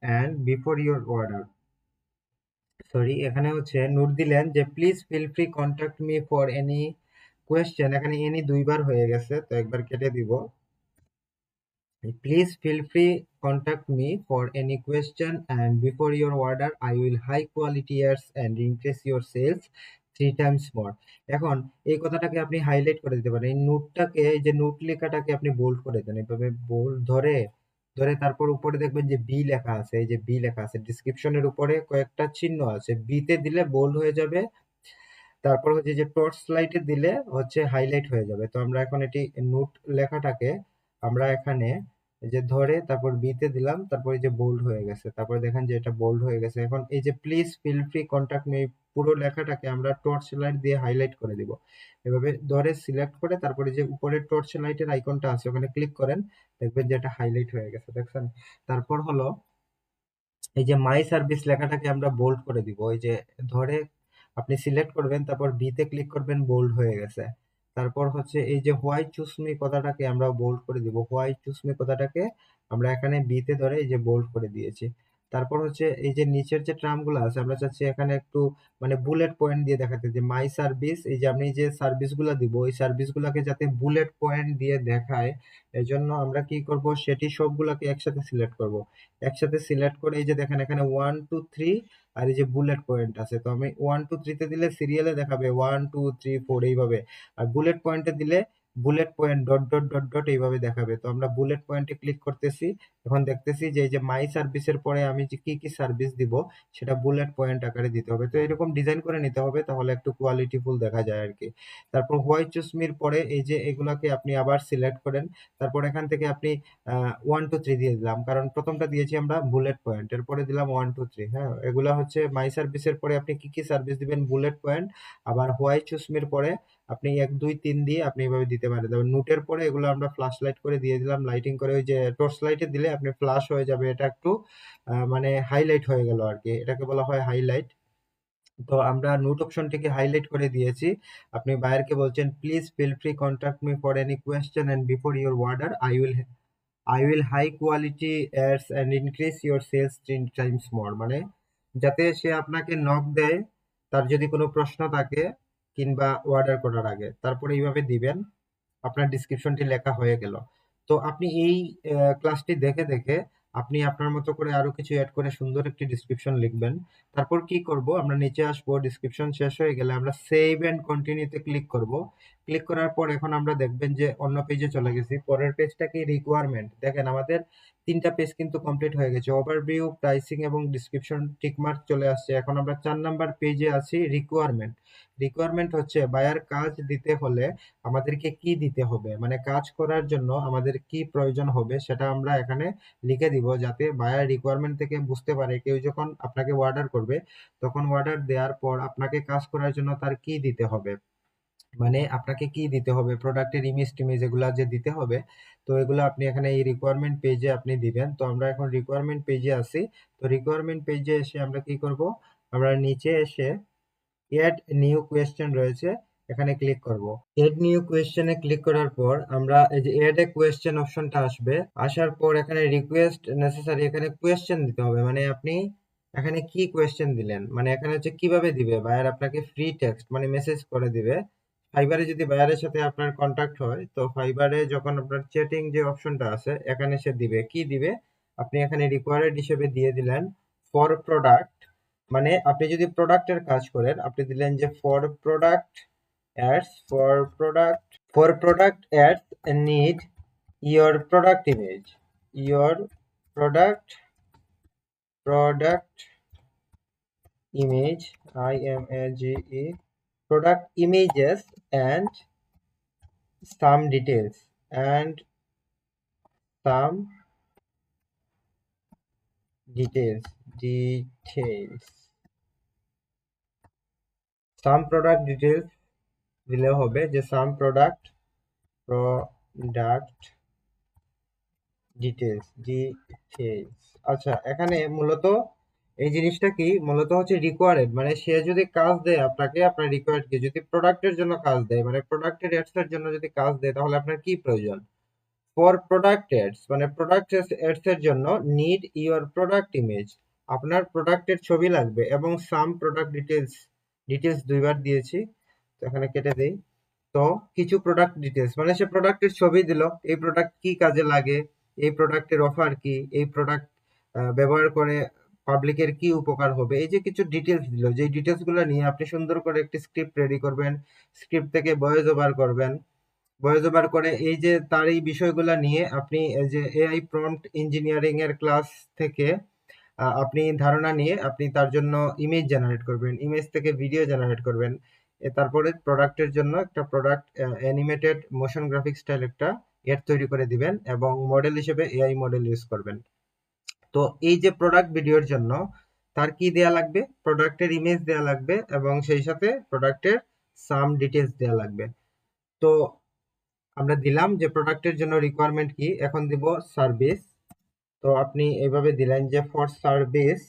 and before your order, sorry এখানে হচ্ছে নোট দিলেন যে please feel free contact me for any question, এখানে এনি 2বার হয়ে গেছে তো একবার কেটে দিব, Please feel free contact me for any question, and before your order I will high quality ads and increase your sales 3 times more. এখন এই কথাটাকে আপনি হাইলাইট করে দিতে পারেন। এই নোটটাকে, এই যে নোট লেখাটাকে আপনি বোল্ড করে দেন। এভাবে বোল্ড ধরে ধরে তারপর উপরে দেখবেন যে বি লেখা আছে। এই যে বি লেখা আছে, ডেসক্রিপশনের উপরে কয়েকটা চিহ্ন আছে, বিতে দিলে বোল্ড হয়ে যাবে, তারপর হচ্ছে যে টর্চ লাইটে দিলে হচ্ছে হাইলাইট হয়ে যাবে। তো আমরা এখন এটি নোট লেখাটাকে আমরা এখানে এই যে ধরে তারপর বিতে দিলাম, তারপর এই যে বোল্ড হয়ে গেছে, তারপরে দেখেন যে এটা বোল্ড হয়ে গেছে। এখন এই যে please feel free contact me, পুরো লেখাটাকে আমরা টর্চ লাইট দিয়ে হাইলাইট করে দিব। এভাবে ধরে সিলেক্ট করে তারপরে যে উপরে টর্চ লাইটের আইকনটা আছে ওখানে ক্লিক করেন, দেখবেন যে এটা হাইলাইট হয়ে গেছে, দেখছেন। তারপর হলো এই যে মাই সার্ভিস লেখাটাকে আমরা বোল্ড করে দিব। ওই যে ধরে আপনি সিলেক্ট করবেন, তারপর বি তে ক্লিক করবেন, বোল্ড হয়ে গেছে। তারপর হচ্ছে এই যে হোয়াই চুজ মি কথাটাকে আমরা বোল্ড করে দিব। হোয়াই চুজ মি কথাটাকে আমরা এখানে বি তে ধরে এই যে বোল্ড করে দিয়েছি। তারপর হচ্ছে এই যে নিচের যে ট্রামগুলো আছে আমরা চাচ্ছি এখানে একটু মানে বুলেট পয়েন্ট দিয়ে দেখাতে, যে মাই সার্ভিস, এই যে আমি যে সার্ভিসগুলো দিব ওই সার্ভিসগুলোকে যাতে বুলেট পয়েন্ট দিয়ে দেখায়, এজন্য আমরা কি করব, সেটি সবগুলোকে একসাথে সিলেক্ট করব। একসাথে সিলেক্ট করে এই যে দেখেন এখানে 1 2 3 আর এই যে বুলেট পয়েন্ট আছে, তো আমি 1 2 3 তে দিলে সিরিয়ালে দেখাবে 1 2 3 4 এইভাবে, আর বুলেট পয়েন্টে দিলে bullet point dot dot dot dot এইভাবে দেখাবে। তো আমরা বুলেট পয়েন্টে ক্লিক করতেছি, এখন দেখতেছি যে এই যে মাই সার্ভিসের পরে আমি যে কি কি সার্ভিস দিব সেটা বুলেট পয়েন্ট আকারে দিতে হবে। তো এরকম ডিজাইন করে নিতে হবে, তাহলে একটু কোয়ালিটিফুল দেখা যায় আর কি। তারপর হোয়াইট চুজ মির পরে এই যে এগুলাকে আপনি আবার সিলেক্ট করেন, তারপর এখান থেকে আপনি 1 2 3 দিয়ে দিলাম, কারণ প্রথমটা দিয়েছি আমরা বুলেট পয়েন্ট, এরপরে দিলাম 1 2 3। হ্যাঁ, এগুলা হচ্ছে মাই সার্ভিসের পরে আপনি কি কি সার্ভিস দিবেন বুলেট পয়েন্ট, আবার হোয়াইট চুজমির পরে আপনি 1 2 3 দিয়ে আপনি এভাবে দিতে পারেন। তবে নোটের পরে এগুলো আমরা ফ্ল্যাশ লাইট করে দিয়ে দিলাম, লাইটিং করে, ওই যে টর্চ লাইটে দিলে আপনি ফ্ল্যাশ হয়ে যাবে, এটা একটু মানে হাইলাইট হয়ে গেল আর কি, এটাকে বলা হয় হাইলাইট। তো আমরা নোট অপশনটিকে হাইলাইট করে দিয়েছি। আপনি বায়ারকে বলছেন please feel free contact me for any question and before your order I will high quality ads and increase your sales 3 times more, মানে যাতে সে আপনাকে নক দেয় তার যদি কোনো প্রশ্ন থাকে কিংবা অর্ডার করার আগে, তারপরে এইভাবে দিবেন, আপনার ডিসক্রিপশনটি লেখা হয়ে গেল। তো আপনি এই ক্লাসটি দেখে দেখে আপনি আপনার মতো করে আরো কিছু অ্যাড করে সুন্দর একটি ডিসক্রিপশন লিখবেন। তারপর কি করব, আমরা নিচে আসবো, ডিসক্রিপশন শেষ হয়ে গেলে আমরা সেভ এন্ড কন্টিনিউতে ক্লিক করব। ক্লিক করার পর এখন আমরা দেখবেন যে অন্য পেজে চলে গেছি। পরের পেজটা কি, রিকোয়ারমেন্ট। দেখেন আমাদের 3টা পেজ কিন্তু কমপ্লিট হয়ে গেছে, ওভারভিউ, প্রাইসিং এবং ডিসক্রিপশন টিকমার্ক চলে আসছে। এখন আমরা 4 নাম্বার পেজে আছি, রিকোয়ারমেন্ট। রিকোয়ারমেন্ট হচ্ছে বায়ার কাজ দিতে হলে আমাদেরকে কি দিতে হবে, মানে কাজ করার জন্য আমাদের কি প্রয়োজন হবে সেটা আমরা এখানে লিখে দিব, যাতে বায়ার রিকোয়ারমেন্ট থেকে বুঝতে পারে কেউ যখন আপনাকে অর্ডার করবে তখন অর্ডার দেওয়ার পর আপনাকে কাজ করার জন্য তার কি দিতে হবে, মানে আপনাকে কি দিতে হবে, প্রোডাক্টের ইমেজ টিমেজ এগুলা যে দিতে হবে। তো এগুলো আপনি এখানে এই রিকোয়ারমেন্ট পেজে আপনি দিবেন। তো আমরা এখন রিকোয়ারমেন্ট পেজে আছি। তো রিকোয়ারমেন্ট পেজে এসে আমরা কি করব, আমরা নিচে এসে এড নিউ কোয়েশ্চেন রয়েছে, এখানে ক্লিক করব। এড নিউ কোয়েশ্চেনে ক্লিক করার পর আমরা এই যে এড এ কোয়েশ্চেন অপশনটা আসবে, আসার পর এখানে রিকোয়েস্ট নেসেসারি, এখানে কোয়েশ্চেন দিতে হবে, মানে আপনি এখানে কি কোয়েশ্চেন দিলেন, মানে এখানে হচ্ছে কিভাবে দিবে বায়ার আপনাকে, ফ্রি টেক্সট মানে মেসেজ করে দিবে। ফাইবারে যদি বায়ারের সাথে আপনার কন্টাক্ট হয়, তো ফাইবারে যখন আপনার চ্যাটিং যে অপশনটা আছে এখানে সে দিবে, কি দিবে, আপনি এখানে রিকোয়ার্ড হিসেবে দিয়ে দিলেন ফর প্রোডাক্ট, মানে আপনি যদি প্রোডাক্টের কাজ করেন আপনি দিলেন যে for product ads, for product ads need your product image, your product image, image, product images and some details, and some details some product details দিলে হবে, যে some product ডিটেলস। আচ্ছা, এখানে মূলত এই জিনিসটা কি, মূলত হচ্ছে রিকোয়ার্ড, মানে সে যদি কাজ দেয় আপনাকে, আপনার রিকোয়ার্ড কি, যদি প্রোডাক্টের জন্য কাজ দেয়, মানে প্রোডাক্টের অ্যাডস এর জন্য যদি কাজ দেয় তাহলে আপনার কি প্রয়োজন, ফর প্রোডাক্ট অ্যাডস, মানে প্রোডাক্ট অ্যাডস এর জন্য নিড ইওর প্রোডাক্ট ইমেজ, আপনার প্রোডাক্টের ছবি লাগবে, এবং সাম প্রোডাক্ট ডিটেলস দুইবার দিয়েছি, তো এখানে কেটে দেই। তো কিছু প্রোডাক্ট ডিটেলস, মানে সে প্রোডাক্টের ছবি দিল, এই প্রোডাক্ট কি কাজে লাগে, এই প্রোডাক্টের অফার কি, এই প্রোডাক্ট ব্যবহার করে পাবলিকের কি উপকার হবে, এই যে কিছু ডিটেলস দিল, যে ডিটেলসগুলো নিয়ে আপনি সুন্দর করে একটি স্ক্রিপ্ট রেডি করবেন, স্ক্রিপ্ট থেকে ভয়েস ওভার করবেন, ভয়েস ওভার করে এই যে তার এই বিষয়গুলো নিয়ে আপনি এই যে এআই প্রম্পট ইঞ্জিনিয়ারিং এর ক্লাস থেকে আপনি ধারণা নিয়ে আপনি তার জন্য ইমেজ জেনারেট করবেন, ইমেজ থেকে ভিডিও জেনারেট করবেন, তারপরে প্রোডাক্টের জন্য একটা product animated motion graphic style একটা এড তৈরি করে দিবেন এবং মডেল হিসেবে এআই মডেল ইউজ করবেন। তো এই যে প্রোডাক্ট ভিডিওর জন্য তার কি দেয়া লাগবে, প্রোডাক্টের ইমেজ দেয়া লাগবে এবং সেই সাথে প্রোডাক্টের সাম ডিটেলস দেয়া লাগবে। তো আমরা দিলাম যে প্রোডাক্টের জন্য রিকোয়ারমেন্ট কি, এখন দিব সার্ভিস। তো আপনি এইভাবে দিলেন যে for service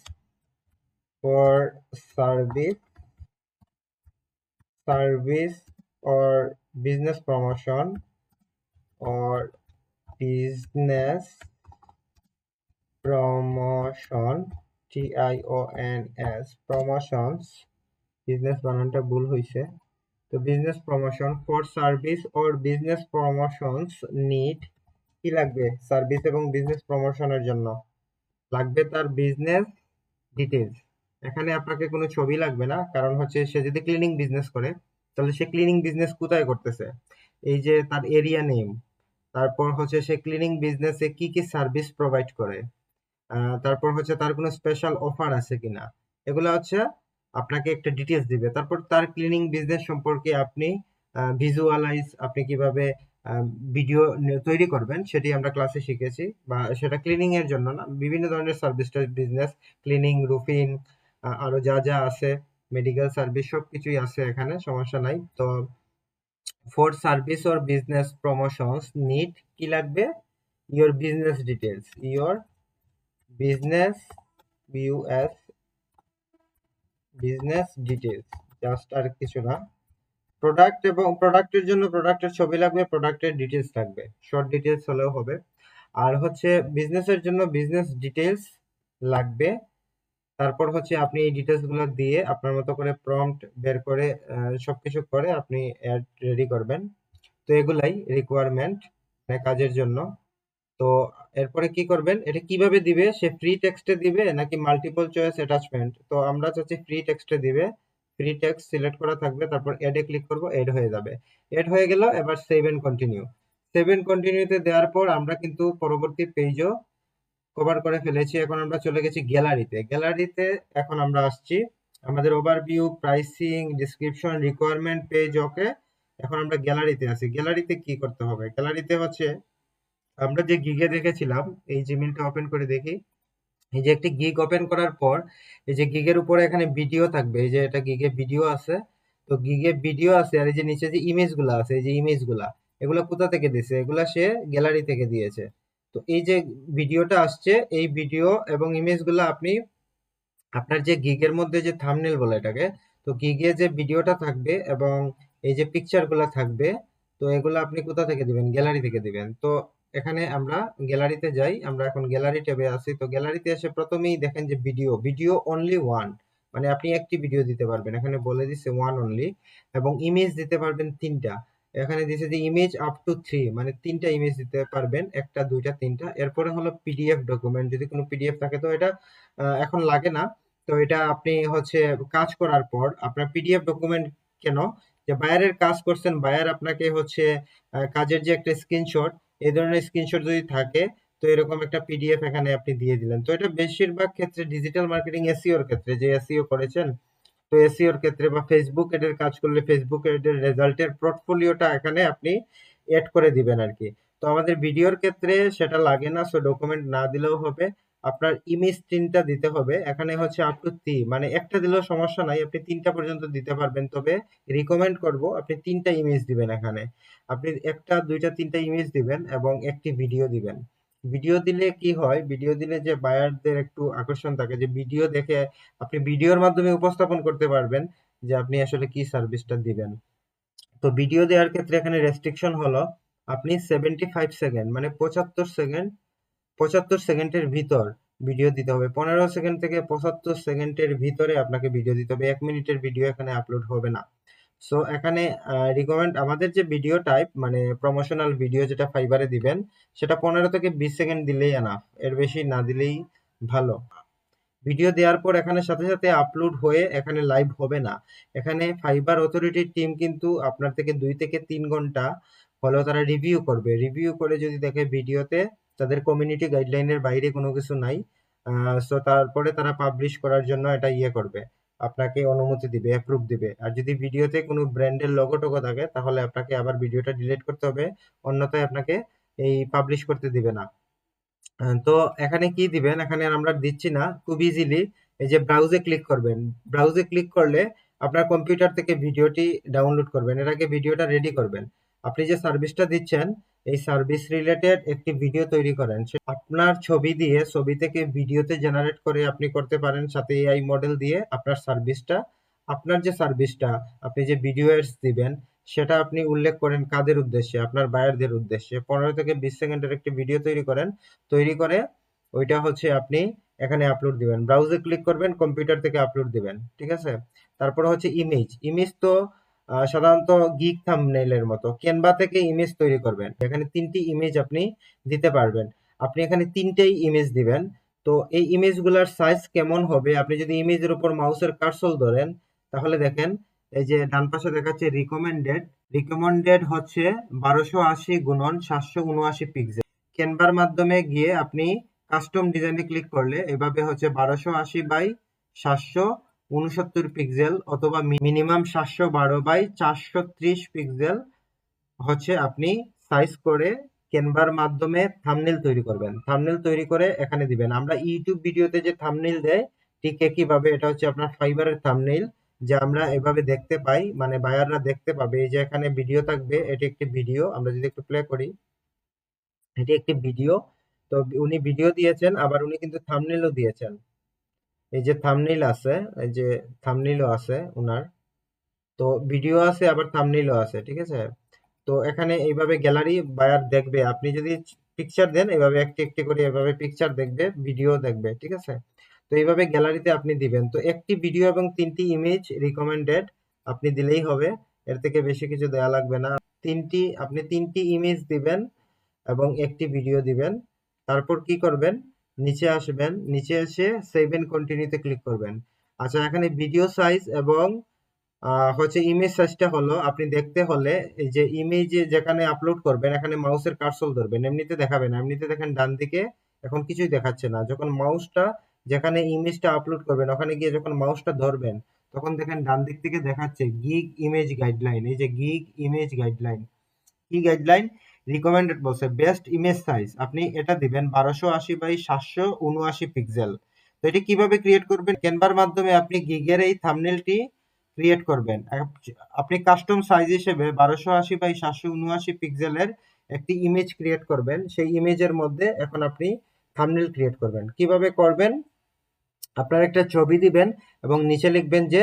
or business promotion or business promotion promotions, business বানানটা ভুল হয়েছে, তো business promotion for service or business promotions need কি লাগবে, সার্ভিস এবং বিজনেস প্রমোশনের জন্য লাগবে তার বিজনেস ডিটেলস। এখানে আপনাকে কোনো ছবি লাগবে না, কারণ হচ্ছে সে যদি ক্লিনিং বিজনেস করে তাহলে সে ক্লিনিং বিজনেস কোথায় করতেছে, এই যে তার এরিয়া নেম, তারপর হচ্ছে সে ক্লিনিং বিজনেসে কি কি সার্ভিস প্রোভাইড করে, তারপর হচ্ছে তার কোনো স্পেশাল অফার আছে কিনা, এগুলো হচ্ছে আপনাকে একটা ডিটেলস দিবে। তারপর তার ক্লিনিং বিজনেস সম্পর্কে আপনি ভিজুয়ালাইজ, আপনি কিভাবে ভিডিও তৈরি করবেন সেটি আমরা ক্লাসে শিখেছি, বা সেটা ক্লিনিং এর জন্য না, বিভিন্ন ধরনের সার্ভিস বিজনেস, ক্লিনিং, রুফিং, আরো যা যা আছে, মেডিকেল সার্ভিস সবকিছুই আছে এখানে, সমস্যা নাই। তো for service or business promotions need কি লাগবে, your business details, your business বিউএস বিজনেস ডিটেলস, জাস্ট আর কিছু না। প্রোডাক্ট এবং প্রোডাক্টের জন্য প্রোডাক্টের ছবি লাগবে, প্রোডাক্টের ডিটেলস লাগবে, শর্ট ডিটেলস হলেও হবে। আর হচ্ছে বিজনেসের জন্য বিজনেস ডিটেলস লাগবে। তারপর হচ্ছে আপনি এই ডিটেলস গুলো দিয়ে আপনার মতো করে প্রম্পট বের করে সবকিছু করে আপনি অ্যাড রেডি করবেন। তো এগুলাই রিকোয়ারমেন্ট কাজের জন্য। তো এরপরে কি করবেন, এটা কিভাবে দিবে, সে ফ্রি টেক্সটে দিবে নাকি মাল্টিপল চয়েস অ্যাটাচমেন্ট, তো আমরা চাচ্ছি ফ্রি টেক্সটে দিবে। ফ্রি টেক্সট সিলেক্ট করা থাকবে, তারপর এড এ ক্লিক করব, এড হয়ে যাবে। এড হয়ে গেল, এবার save and continue. Save and কন্টিনিউতে দেওয়ার পর আমরা কিন্তু পরবর্তী পেজও কভার করে ফেলেছি। এখন আমরা চলে গেছি গ্যালারিতে। গ্যালারিতে এখন আমরা আসছি, আমাদের overview, pricing, description, requirement page, okay. এখন আমরা গ্যালারিতে আছি। গ্যালারিতে কি করতে হবে, গ্যালারিতে হচ্ছে আমরা যে গিগে দেখেছিলাম, এই জিমেইলটা ওপেন করে দেখি, এই যে একটি গিগ ওপেন করার পর এই যে গিগের উপরে এখানে ভিডিও থাকবে, এই যে এটা গিগে ভিডিও আছে। তো গিগে ভিডিও আছে, আর এই যে নিচে যে ইমেজগুলো আছে, এই যে ইমেজগুলা, এগুলা কোথা থেকে দিয়েছে, এগুলা সে গ্যালারি থেকে দিয়েছে। তো এই যে ভিডিওটা আসছে, এই ভিডিও এবং ইমেজগুলা আপনি আপনার যে গিগের মধ্যে যে থাম্বনেল বলে এটাকে, তো গিগে যে ভিডিওটা থাকবে এবং এই যে পিকচারগুলো থাকবে, তো এগুলো আপনি কোথা থেকে দিবেন, গ্যালারি থেকে দিবেন। তো এখানে আমরা গ্যালারিতে যাই, আমরা এখন গ্যালারি ট্যাবে আছি। তো গ্যালারিতে এসে প্রথমেই দেখেন যে ভিডিও, ভিডিও অনলি ওয়ান, মানে আপনি একটি ভিডিও দিতে পারবেন, এখানে বলে দিচ্ছে ওয়ান অনলি। এবং ইমেজ দিতে পারবেন তিনটা, এখানে দিছে যে ইমেজ আপ টু থ্রি, মানে তিনটা ইমেজ দিতে পারবেন, একটা, দুইটা, তিনটা। এরপরে হলো পিডিএফ ডকুমেন্ট, যদি কোনো পিডিএফ থাকে, তো এটা এখন লাগে না। তো এটা আপনি হচ্ছে কাজ করার পর আপনার পিডিএফ ডকুমেন্ট কেন, যে বায়ারের কাজ করছেন, বায়ার আপনাকে হচ্ছে কাজের যে একটা স্ক্রিনশট, এই ধরনের স্ক্রিনশট যদি থাকে, তো এরকম একটা পিডিএফ এখানে আপনি দিয়ে দিলেন। তো এটা বেশিরভাগ ক্ষেত্রে ডিজিটাল মার্কেটিং এসইওর ক্ষেত্রে, যে এসইও করেছেন, তো এসইওর ক্ষেত্রে বা ফেসবুক এডের কাজ করলে ফেসবুক এডের রেজাল্টের পোর্টফোলিওটা এখানে আপনি এড করে দিবেন আর কি। তো আমাদের ভিডিওর ক্ষেত্রে সেটা লাগে না, সো ডকুমেন্ট না দিলেও হবে। আপনার ইমেজ তিনটা দিতে হবে, এখানে হচ্ছে আপ টু থ্রি, মানে একটা দিলেও সমস্যা নাই, আপনি তিনটা পর্যন্ত দিতে পারবেন, তবে রিকমেন্ড করব আপনি তিনটা ইমেজ দিবেন। এখানে আপনি একটা, দুইটা, তিনটা ইমেজ দিবেন এবং একটি ভিডিও দিবেন। ভিডিও দিলে কি হয়, ভিডিও দিলে যে বায়ারদের একটু আকর্ষণ থাকে, যে ভিডিও দেখে আপনি ভিডিওর মাধ্যমে উপস্থাপন করতে পারবেন যে আপনি আসলে কি সার্ভিসটা দিবেন। তো ভিডিও দেওয়ার ক্ষেত্রে এখানে রেস্ট্রিকশন হলো আপনি 75 সেকেন্ড, মানে 75 সেকেন্ড, 75 সেকেন্ডের ভিতর ভিডিও দিতে হবে। 15 সেকেন্ড থেকে 75 সেকেন্ডের ভিতরে আপনাকে ভিডিও দিতে হবে, 1 মিনিটের ভিডিও এখানে আপলোড হবে না। সো এখানে রিকমেন্ড আমাদের যে ভিডিও টাইপ মানে প্রমোশনাল ভিডিও যেটা ফাইবারে দিবেন সেটা 15 থেকে 20 সেকেন্ড দিলেই এনাফ, এর বেশি না দিলেই ভালো। ভিডিও দেওয়ার পর এখানে সাথে সাথে আপলোড হয়ে এখানে লাইভ হবে না। এখানে ফাইবার অথরিটির টিম কিন্তু আপনার থেকে 2 থেকে 3 ঘন্টা হলেও তারা রিভিউ করবে, রিভিউ করে যদি দেখে ভিডিওতে তাদের কমিউনিটি গাইডলাইনের বাইরে কোনো কিছু নাই, সো তারপরে তারা পাবলিশ করার জন্য এটা করবে, আপনাকে অনুমতি দিবে, অ্যাপ্রুভ দিবে। আর যদি ভিডিওতে কোনো ব্র্যান্ডের লোগো টোগো থাকে তাহলে আপনাকে আবার ভিডিওটা ডিলিট করতে হবে, অন্যথায় আপনাকে এই পাবলিশ করতে দিবে না। তো এখানে কি দিবেন, এখানে আর আমরা দিচ্ছি না, খুব ইজিলি এই যে ব্রাউজে ক্লিক করবেন। ব্রাউজে ক্লিক করলে আপনার কম্পিউটার থেকে ভিডিওটি ডাউনলোড করবেন, এর আগে ভিডিওটা রেডি করবেন। আপনি যে সার্ভিসটা দিচ্ছেন এই সার্ভিস রিলেটেড একটি ভিডিও তৈরি করেন, আপনার ছবি দিয়ে ছবি থেকে ভিডিওতে জেনারেট করে আপনি করতে পারেন, সাথে এআই মডেল দিয়ে আপনার সার্ভিসটা, আপনার যে সার্ভিসটা আপনি যে ভিডিও এডস দিবেন সেটা আপনি উল্লেখ করেন কাদের উদ্দেশ্যে, আপনার বায়ারদের উদ্দেশ্যে। 15 থেকে 20 সেকেন্ডের একটি ভিডিও তৈরি করেন, তৈরি করে ওইটা হচ্ছে আপনি এখানে আপলোড দিবেন। ব্রাউজে ক্লিক করবেন, কম্পিউটার থেকে আপলোড দিবেন, ঠিক আছে। তারপর হচ্ছে ইমেজ। ইমেজ তো সাধারণত গিগ থাম্বনেইলের মতো ক্যানভা থেকে ইমেজ তৈরি করবেন। এখানে 3টি ইমেজ আপনি দিতে পারবেন, আপনি এখানে 3টেই ইমেজ দিবেন। তো এই ইমেজগুলোর সাইজ কেমন হবে, আপনি যদি ইমেজের উপর মাউসের কার্সর ধরেন তাহলে দেখেন এই যে ডান পাশে দেখাচ্ছে রিকমেন্ডেড, রিকমেন্ডেড হচ্ছে 1280 × 779 পিক্সেল। ক্যানভার মাধ্যমে গিয়ে আপনি কাস্টম ডিজাইনে ক্লিক করলে এভাবে হচ্ছে 1280 × 769 পিক্সেল অথবা মিনিমাম 712 × 430 পিক্সেল হচ্ছে আপনি সাইজ করে ক্যানভার মাধ্যমে থাম্বনেল তৈরি করবেন। থাম্বনেল তৈরি করে এখানে দিবেন। আমরা ইউটিউব ভিডিওতে যে থাম্বনেল দেয় ঠিক একইভাবে এটা হচ্ছে আপনার ফাইবারের থাম্বনেল, যে আমরা এভাবে দেখতে পাই, মানে বায়াররা দেখতে পাবে। এই যে এখানে ভিডিও থাকবে, এটি একটি ভিডিও, আমরা যদি একটু প্লে করি এটি একটি ভিডিও। তো উনি ভিডিও দিয়েছেন, আবার উনি কিন্তু থাম্বনেলও দিয়েছেন। এই যে থাম্বনেল আছে, এই যে থাম্বনেলও আছে উনার, তো ভিডিও আছে আবার থাম্বনেলও আছে, ঠিক আছে। তো এখানে এইভাবে গ্যালারি বায়ার দেখবে, আপনি যদি পিকচার দেন এভাবে একটি একটি করে এভাবে পিকচার দেখবে, ভিডিও দেখবে, ঠিক আছে। তো এইভাবে গ্যালারিতে আপনি দিবেন। তো একটি ভিডিও এবং 3টি ইমেজ রিকমেন্ডেড আপনি দিলেই হবে, এর থেকে বেশি কিছু দেওয়া লাগবে না। আপনি 3টি ইমেজ দিবেন এবং একটি ভিডিও দিবেন। তারপর কি করবেন, নিচে আসবেন, নিচে এসে সেভ এন্ড কন্টিনিউতে ক্লিক করবেন। আচ্ছা, এখানে ভিডিও সাইজ এবং হচ্ছে ইমেজ সাইজটা হলো আপনি দেখতে হলে এই যে ইমেজে যেখানে আপলোড করবেন এখানে মাউসের কার্সর ধরবেন, এমনিতে দেখাবে না। এমনিতে দেখেন ডান দিকে এখন কিছুই দেখাচ্ছে না, যখন মাউসটা যেখানে ইমেজটা আপলোড করবেন ওখানে গিয়ে যখন মাউসটা ধরবেন তখন দেখেন ডান দিক থেকে দেখাচ্ছে গিগ ইমেজ গাইডলাইন। এই যে গিগ ইমেজ গাইডলাইন, কি গাইডলাইন, রিকমেন্ডেড বলছে বেস্ট ইমেজ সাইজ, আপনি এটা দিবেন 1280 × 779 পিক্সেল। তো এটি কিভাবে ক্রিয়েট করবেন, ক্যানভার মাধ্যমে আপনি গিগের এই থাম্বনেলটি ক্রিয়েট করবেন। আপনি কাস্টম সাইজ হিসেবে 1280 × 779 পিক্সেলের একটি ইমেজ ক্রিয়েট করবেন, সেই ইমেজের মধ্যে এখন আপনি থাম্বনেল ক্রিয়েট করবেন। কিভাবে করবেন, আপনার একটা ছবি দিবেন এবং নিচে লিখবেন যে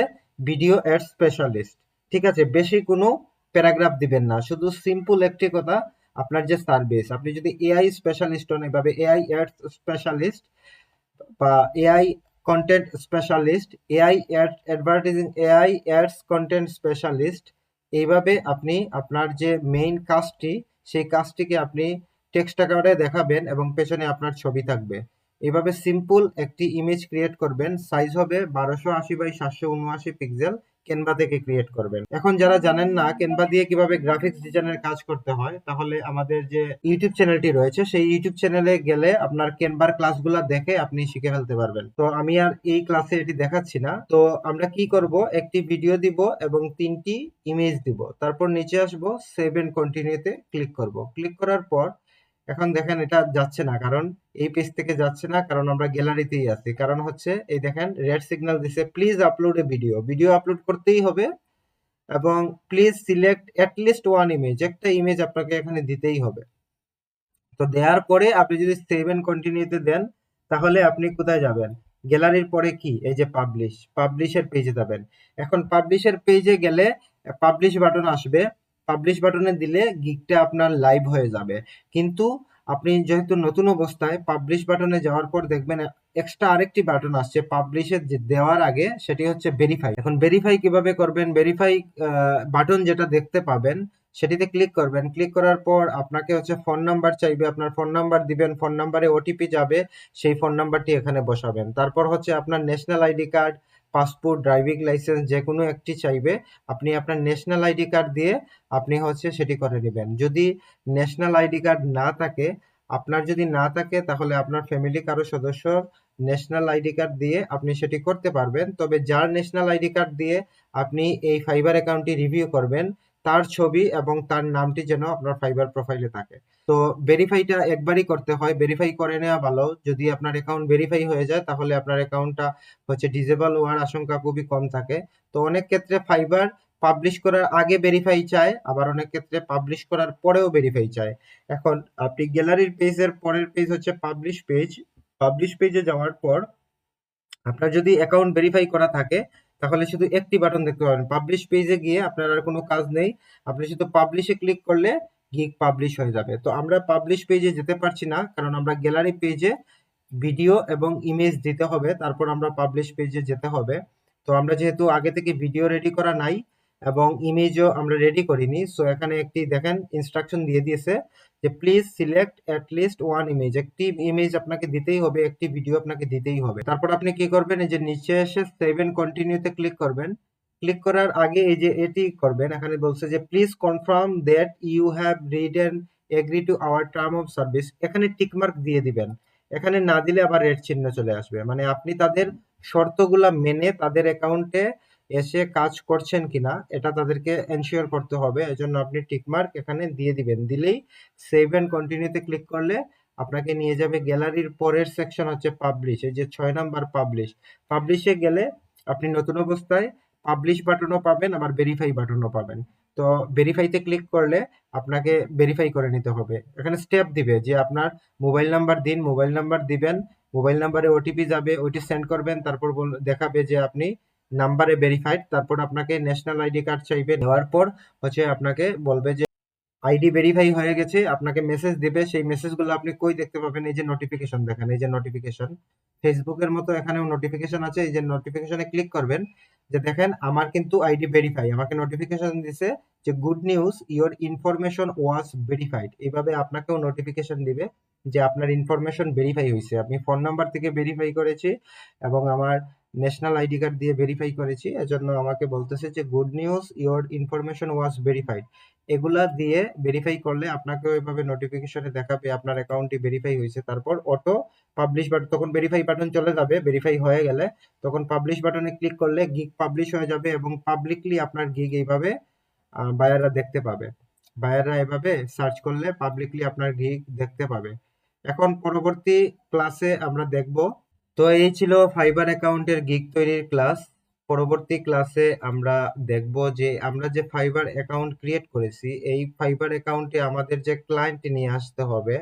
ভিডিও অ্যাড স্পেশালিস্ট, ঠিক আছে। বেশি কোনো প্যারাগ্রাফ দিবেন না, শুধু সিম্পল একটি কথা, আপনার যে সার্ভিস, আপনি যদি এআই স্পেশালিস্ট হন এভাবে এআই অ্যাড স্পেশালিস্ট বা AI content specialist, AI ad advertising, AI ads content specialist, এইভাবে আপনি আপনার যে মেইন কাজটি সেই কাজটিকে আপনি টেক্সট আকারে দেখাবেন এবং পেছনে আপনার ছবি থাকবে। এইভাবে সিম্পল একটি ইমেজ ক্রিয়েট করবেন, সাইজ হবে 1280 × 779 পিক্সেল, ক্যানভা থেকে ক্রিয়েট করবেন। এখন যারা জানেন না ক্যানভা দিয়ে কিভাবে গ্রাফিক্স ডিজাইনের কাজ করতে হয়, তাহলে আমাদের যে ইউটিউব চ্যানেলটি রয়েছে সেই ইউটিউব চ্যানেলে গেলে আপনার ক্যানভার ক্লাসগুলো দেখে আপনি শিখে ফেলতে পারবেন। তো আমি আর এই ক্লাসে এটি দেখাচ্ছি না। তো আমরা কি করব, একটি ভিডিও দিব এবং 3টি ইমেজ দিব, তারপর নিচে আসব, সেভ এন্ড কন্টিনিউতে ক্লিক করব। ক্লিক করার পর এখন দেখেন এটা যাচ্ছে না, কারণ এই পেজ থেকে যাচ্ছে না, কারণ আমরা গ্যালারিতেই আছি। কারণ হচ্ছে এই দেখেন রেড সিগন্যাল দিছে, please upload A video, video upload করতেই হবে এবং please select at least one image, একটা ইমেজ আপনাকে এখানে দিতেই হবে। তো দেওয়ার পরে আপনি যদি সেভ এন্ড কন্টিনিউতে দেন তাহলে আপনি কোথায় যাবেন, গ্যালারির পরে কি এই যে পাবলিশ, পাবলিশের পেজে যাবেন। এখন পাবলিশের পেজে গেলে পাবলিশ বাটন আসবে, পাবলিশ বাটনে দিলে গিগটা আপনার লাইভ হয়ে যাবে। কিন্তু আপনি যেহেতু নতুন অবস্থায় পাবলিশ বাটনে যাওয়ার পর দেখবেন এক্সট্রা আরেকটি বাটন আসছে পাবলিশের যে দেওয়ার আগে, সেটি হচ্ছে ভেরিফাই। এখন ভেরিফাই কিভাবে করবেন? ভেরিফাই বাটন যেটা দেখতে পাবেন সেটিতে ক্লিক করবেন। ক্লিক করার পর আপনাকে হচ্ছে ফোন নাম্বার চাইবে, আপনার ফোন নাম্বার দিবেন, ফোন নাম্বারে ওটিপি যাবে, সেই ফোন নাম্বারটি এখানে বসাবেন। তারপর হচ্ছে আপনার national ID card, passport, driving licence যে কোনো একটি চাইবে। আপনি আপনার ন্যাশনাল আইডি কার্ড দিয়ে আপনি হচ্ছে সেটি করে নেবেন। যদি ন্যাশনাল আইডি কার্ড না থাকে, আপনার যদি না থাকে তাহলে আপনার ফ্যামিলি কারো সদস্য ন্যাশনাল আইডি কার্ড দিয়ে আপনি সেটি করতে পারবেন। তবে যার ন্যাশনাল আইডি কার্ড দিয়ে আপনি এই ফাইবার অ্যাকাউন্টটি রিভিউ করবেন, তার ছবি এবং তার নামটি যেন আপনার ফাইবার প্রোফাইলে থাকে। তো ভেরিফাইটা একবারই করতে হয়, ভেরিফাই করে নেওয়া ভালো। যদি আপনার অ্যাকাউন্ট ভেরিফাই হয়ে যায় তাহলে আপনার অ্যাকাউন্টটা হচ্ছে ডিসেবল হওয়ার আশঙ্কা খুবই কম থাকে। তো অনেক ক্ষেত্রে ফাইবার পাবলিশ করার আগে ভেরিফাই চায়, আবার অনেক ক্ষেত্রে পাবলিশ করার পরেও ভেরিফাই চায়। এখন আপনি গ্যালারির পেজের পরের পেজ হচ্ছে পাবলিশ পেজ। পাবলিশ পেজে যাওয়ার পর আপনার যদি অ্যাকাউন্ট ভেরিফাই করা থাকে তাহলে শুধু একটি বাটন দেখতে পাবেন। পাবলিশ পেজে গিয়ে আপনার আর কোনো কাজ নেই, আপনি শুধু পাবলিশে ক্লিক করলে গিগ পাবলিশ হয়ে যাবে। তো আমরা পাবলিশ পেজে যেতে পারছি না, কারণ আমরা গ্যালারি পেজে ভিডিও এবং ইমেজ দিতে হবে, তারপর আমরা পাবলিশ পেজে যেতে হবে। তো আমরা যেহেতু আগে থেকে ভিডিও রেডি করা নাই এবং ইমেজও আমরা রেডি করিনি, সো এখানে একটি দেখেন ইনস্ট্রাকশন দিয়ে দিয়েছে যে please select at least one image. একটি ইমেজ আপনাকে দিতেই হবে, একটি ভিডিও আপনাকে দিতেই হবে। তারপর আপনি কি করবেন, এই যে নিচে এসে সেভ এন্ড কন্টিনিউতে ক্লিক করবেন। ক্লিক করার আগে এই যে এটি করবেন, এখানে বলছে যে please confirm that you have read and agree to our term of service. এখানে টিকমার্ক দিয়ে দিবেন। এখানে না দিলে আবার রেড চিহ্ন চলে আসবে, মানে আপনি তাদের শর্তগুলা মেনে তাদের অ্যাকাউন্টে এসে কাজ করছেন কিনা এটা তাদেরকে এনশিওর করতে হবে। এজন্য আপনি টিকমার্ক এখানে দিয়ে দিবেন। দিলেই সেভ এন্ড কন্টিনিউতে ক্লিক করলে আপনাকে নিয়ে যাবে গ্যালারির পরের সেকশন হচ্ছে পাবলিশ। এই যে 6 নাম্বার পাবলিশ। পাবলিশে গেলে আপনি নতুন অবস্থায় পাবলিশ বাটনও পাবেন, আবার ভেরিফাই বাটনও পাবেন। তো ভেরিফাইতে ক্লিক করলে আপনাকে ভেরিফাই করে নিতে হবে। এখানে স্টেপ দিবে যে আপনার মোবাইল নাম্বার দিন, মোবাইল নাম্বার দিবেন, মোবাইল নাম্বারে ওটিপি যাবে, ওইটি সেন্ড করবেন, তারপর দেখাবে যে আপনি নাম্বারে ভেরিফাইড। তারপর আপনাকে ন্যাশনাল আইডি কার্ড চাইবে, দেওয়ার পর হচ্ছে আপনাকে বলবে যে আইডি ভেরিফাই হয়ে গেছে, আপনাকে মেসেজ দিবে। সেই মেসেজগুলো আপনি কই দেখতে পাবেন? এই যে নোটিফিকেশন দেখেন, এই যে নোটিফিকেশন, ফেসবুকের মতো এখানেও নোটিফিকেশন আছে। এই যে নোটিফিকেশনে ক্লিক করবেন, যে দেখেন আমার কিন্তু আইডি ভেরিফাই, আমাকে নোটিফিকেশন দিছে যে good news your information was verified. এইভাবে আপনাকেও নোটিফিকেশন দিবে যে আপনার ইনফরমেশন ভেরিফাই হয়েছে। আমি ফোন নাম্বার থেকে ভেরিফাই করেছি এবং আমার ন্যাশনাল আইডি কার্ড দিয়ে ভেরিফাই করেছি, এজন্য আমাকে বলতেছে যে good news your information was verified. এগুলা দিয়ে ভেরিফাই করলে আপনাকেও এভাবে নোটিফিকেশনে দেখাবে আপনার অ্যাকাউন্টটি ভেরিফাই হয়েছে। তারপর অটো পাবলিশ বাটন, তখন ভেরিফাই বাটন চলে যাবে। ভেরিফাই হয়ে গেলে তখন পাবলিশ বাটনে ক্লিক করলে গিগ পাবলিশ হয়ে যাবে এবং পাবলিকলি আপনার গিগ এইভাবে বায়াররা দেখতে পাবে। বায়াররা এভাবে সার্চ করলে পাবলিকলি আপনার গিগ দেখতে পাবে। এখন পরবর্তী ক্লাসে আমরা দেখব। তো এই ছিল ফাইবার অ্যাকাউন্টের গিগ তৈরির ক্লাস। পরবর্তী ক্লাসে আমরা দেখব যে আমরা যে ফাইবার অ্যাকাউন্ট ক্রিয়েট করেছি, এই ফাইবার অ্যাকাউন্টে আমাদের যে ক্লায়েন্ট নিয়ে আসতে হবে।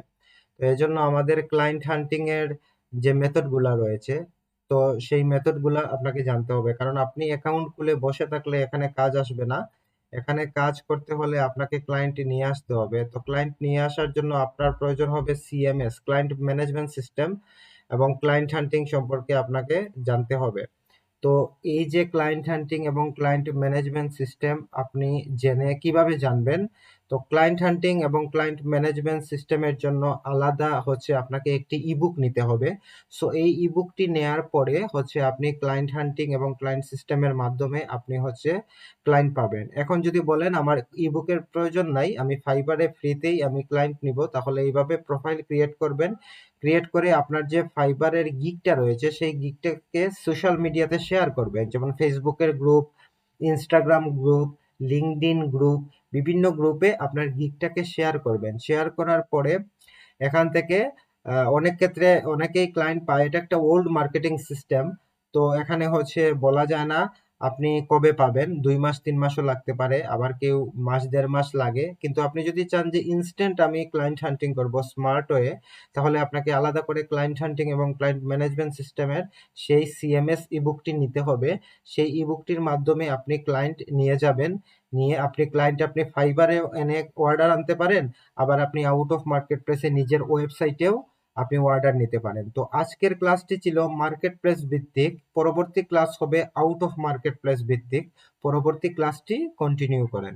তো এজন্য আমাদের ক্লায়েন্ট হান্টিং এর যে মেথডগুলা রয়েছে, তো সেই মেথডগুলা আপনাকে জানতে হবে, কারণ আপনি অ্যাকাউন্ট খুলে বসে থাকলে এখানে কাজ আসবে না। এখানে কাজ করতে হলে আপনাকে ক্লায়েন্ট নিয়ে আসতে হবে। তো ক্লায়েন্ট নিয়ে আসার জন্য আপনার প্রয়োজন হবে সিএমএস, ক্লায়েন্ট ম্যানেজমেন্ট সিস্টেম, এবং ক্লায়েন্ট হান্টিং সম্পর্কে আপনাকে জানতে হবে। তো এই যে ক্লায়েন্ট হান্টিং এবং ক্লায়েন্ট ম্যানেজমেন্ট সিস্টেম আপনি জেনে কিভাবে জানবেন? তো ক্লায়েন্ট হান্টিং এবং ক্লায়েন্ট ম্যানেজমেন্ট সিস্টেমের জন্য আলাদা হচ্ছে আপনাকে একটি ইবুক নিতে হবে। সো এই ইবুকটি নেয়ার পরে হচ্ছে আপনি ক্লায়েন্ট হান্টিং এবং ক্লায়েন্ট সিস্টেমের মাধ্যমে আপনি হচ্ছে ক্লায়েন্ট পাবেন। এখন যদি বলেন আমার ইবুকের প্রয়োজন নাই, আমি ফাইবারে ফ্রিতেই আমি ক্লায়েন্ট নিব, তাহলে এইভাবে প্রোফাইল ক্রিয়েট করবেন। ক্রিয়েট করে আপনার যে ফাইবারের গিগটা রয়েছে সেই গিগটাকে সোশ্যাল মিডিয়াতে শেয়ার করবেন, যেমন ফেসবুকের group, Instagram group, LinkedIn group, বিভিন্ন গ্রুপে আপনার গিগটাকে শেয়ার করবেন। শেয়ার করার পরে এখান থেকে অনেক ক্ষেত্রে অনেকেই ক্লায়েন্ট পায়। এটা একটা ওল্ড মার্কেটিং সিস্টেম। তো এখানে হচ্ছে বলা যায় না আপনি কবে পাবেন? ২ মাস ৩ মাসও লাগতে পারে। আবার কেউ মাস ১.৫ মাস লাগে। কিন্তু আপনি যদি চান যে ইনস্ট্যান্ট আমি ক্লায়েন্ট হান্টিং করব স্মার্ট ওয়ে, তাহলে আপনাকে আলাদা করে ক্লায়েন্ট হান্টিং এবং ক্লায়েন্ট ম্যানেজমেন্ট সিস্টেমের সেই সিএমএস ইবুকটি নিতে হবে। সেই ইবুকটির মাধ্যমে আপনি ক্লায়েন্ট নিয়ে যাবেন। নিয়ে আপনি ফাইবারে এনে অর্ডার আনতে পারেন। আবার আপনি আউট অফ মার্কেট প্লেসে নিজের ওয়েবসাইটেও আপনি অর্ডার নিতে পারেন। তো আজকের ক্লাসটি ছিল মার্কেট প্লেস ভিত্তিক। পরবর্তী ক্লাস হবে আউট অফ মার্কেট প্লেস ভিত্তিক। পরবর্তী ক্লাসটি কন্টিনিউ করেন।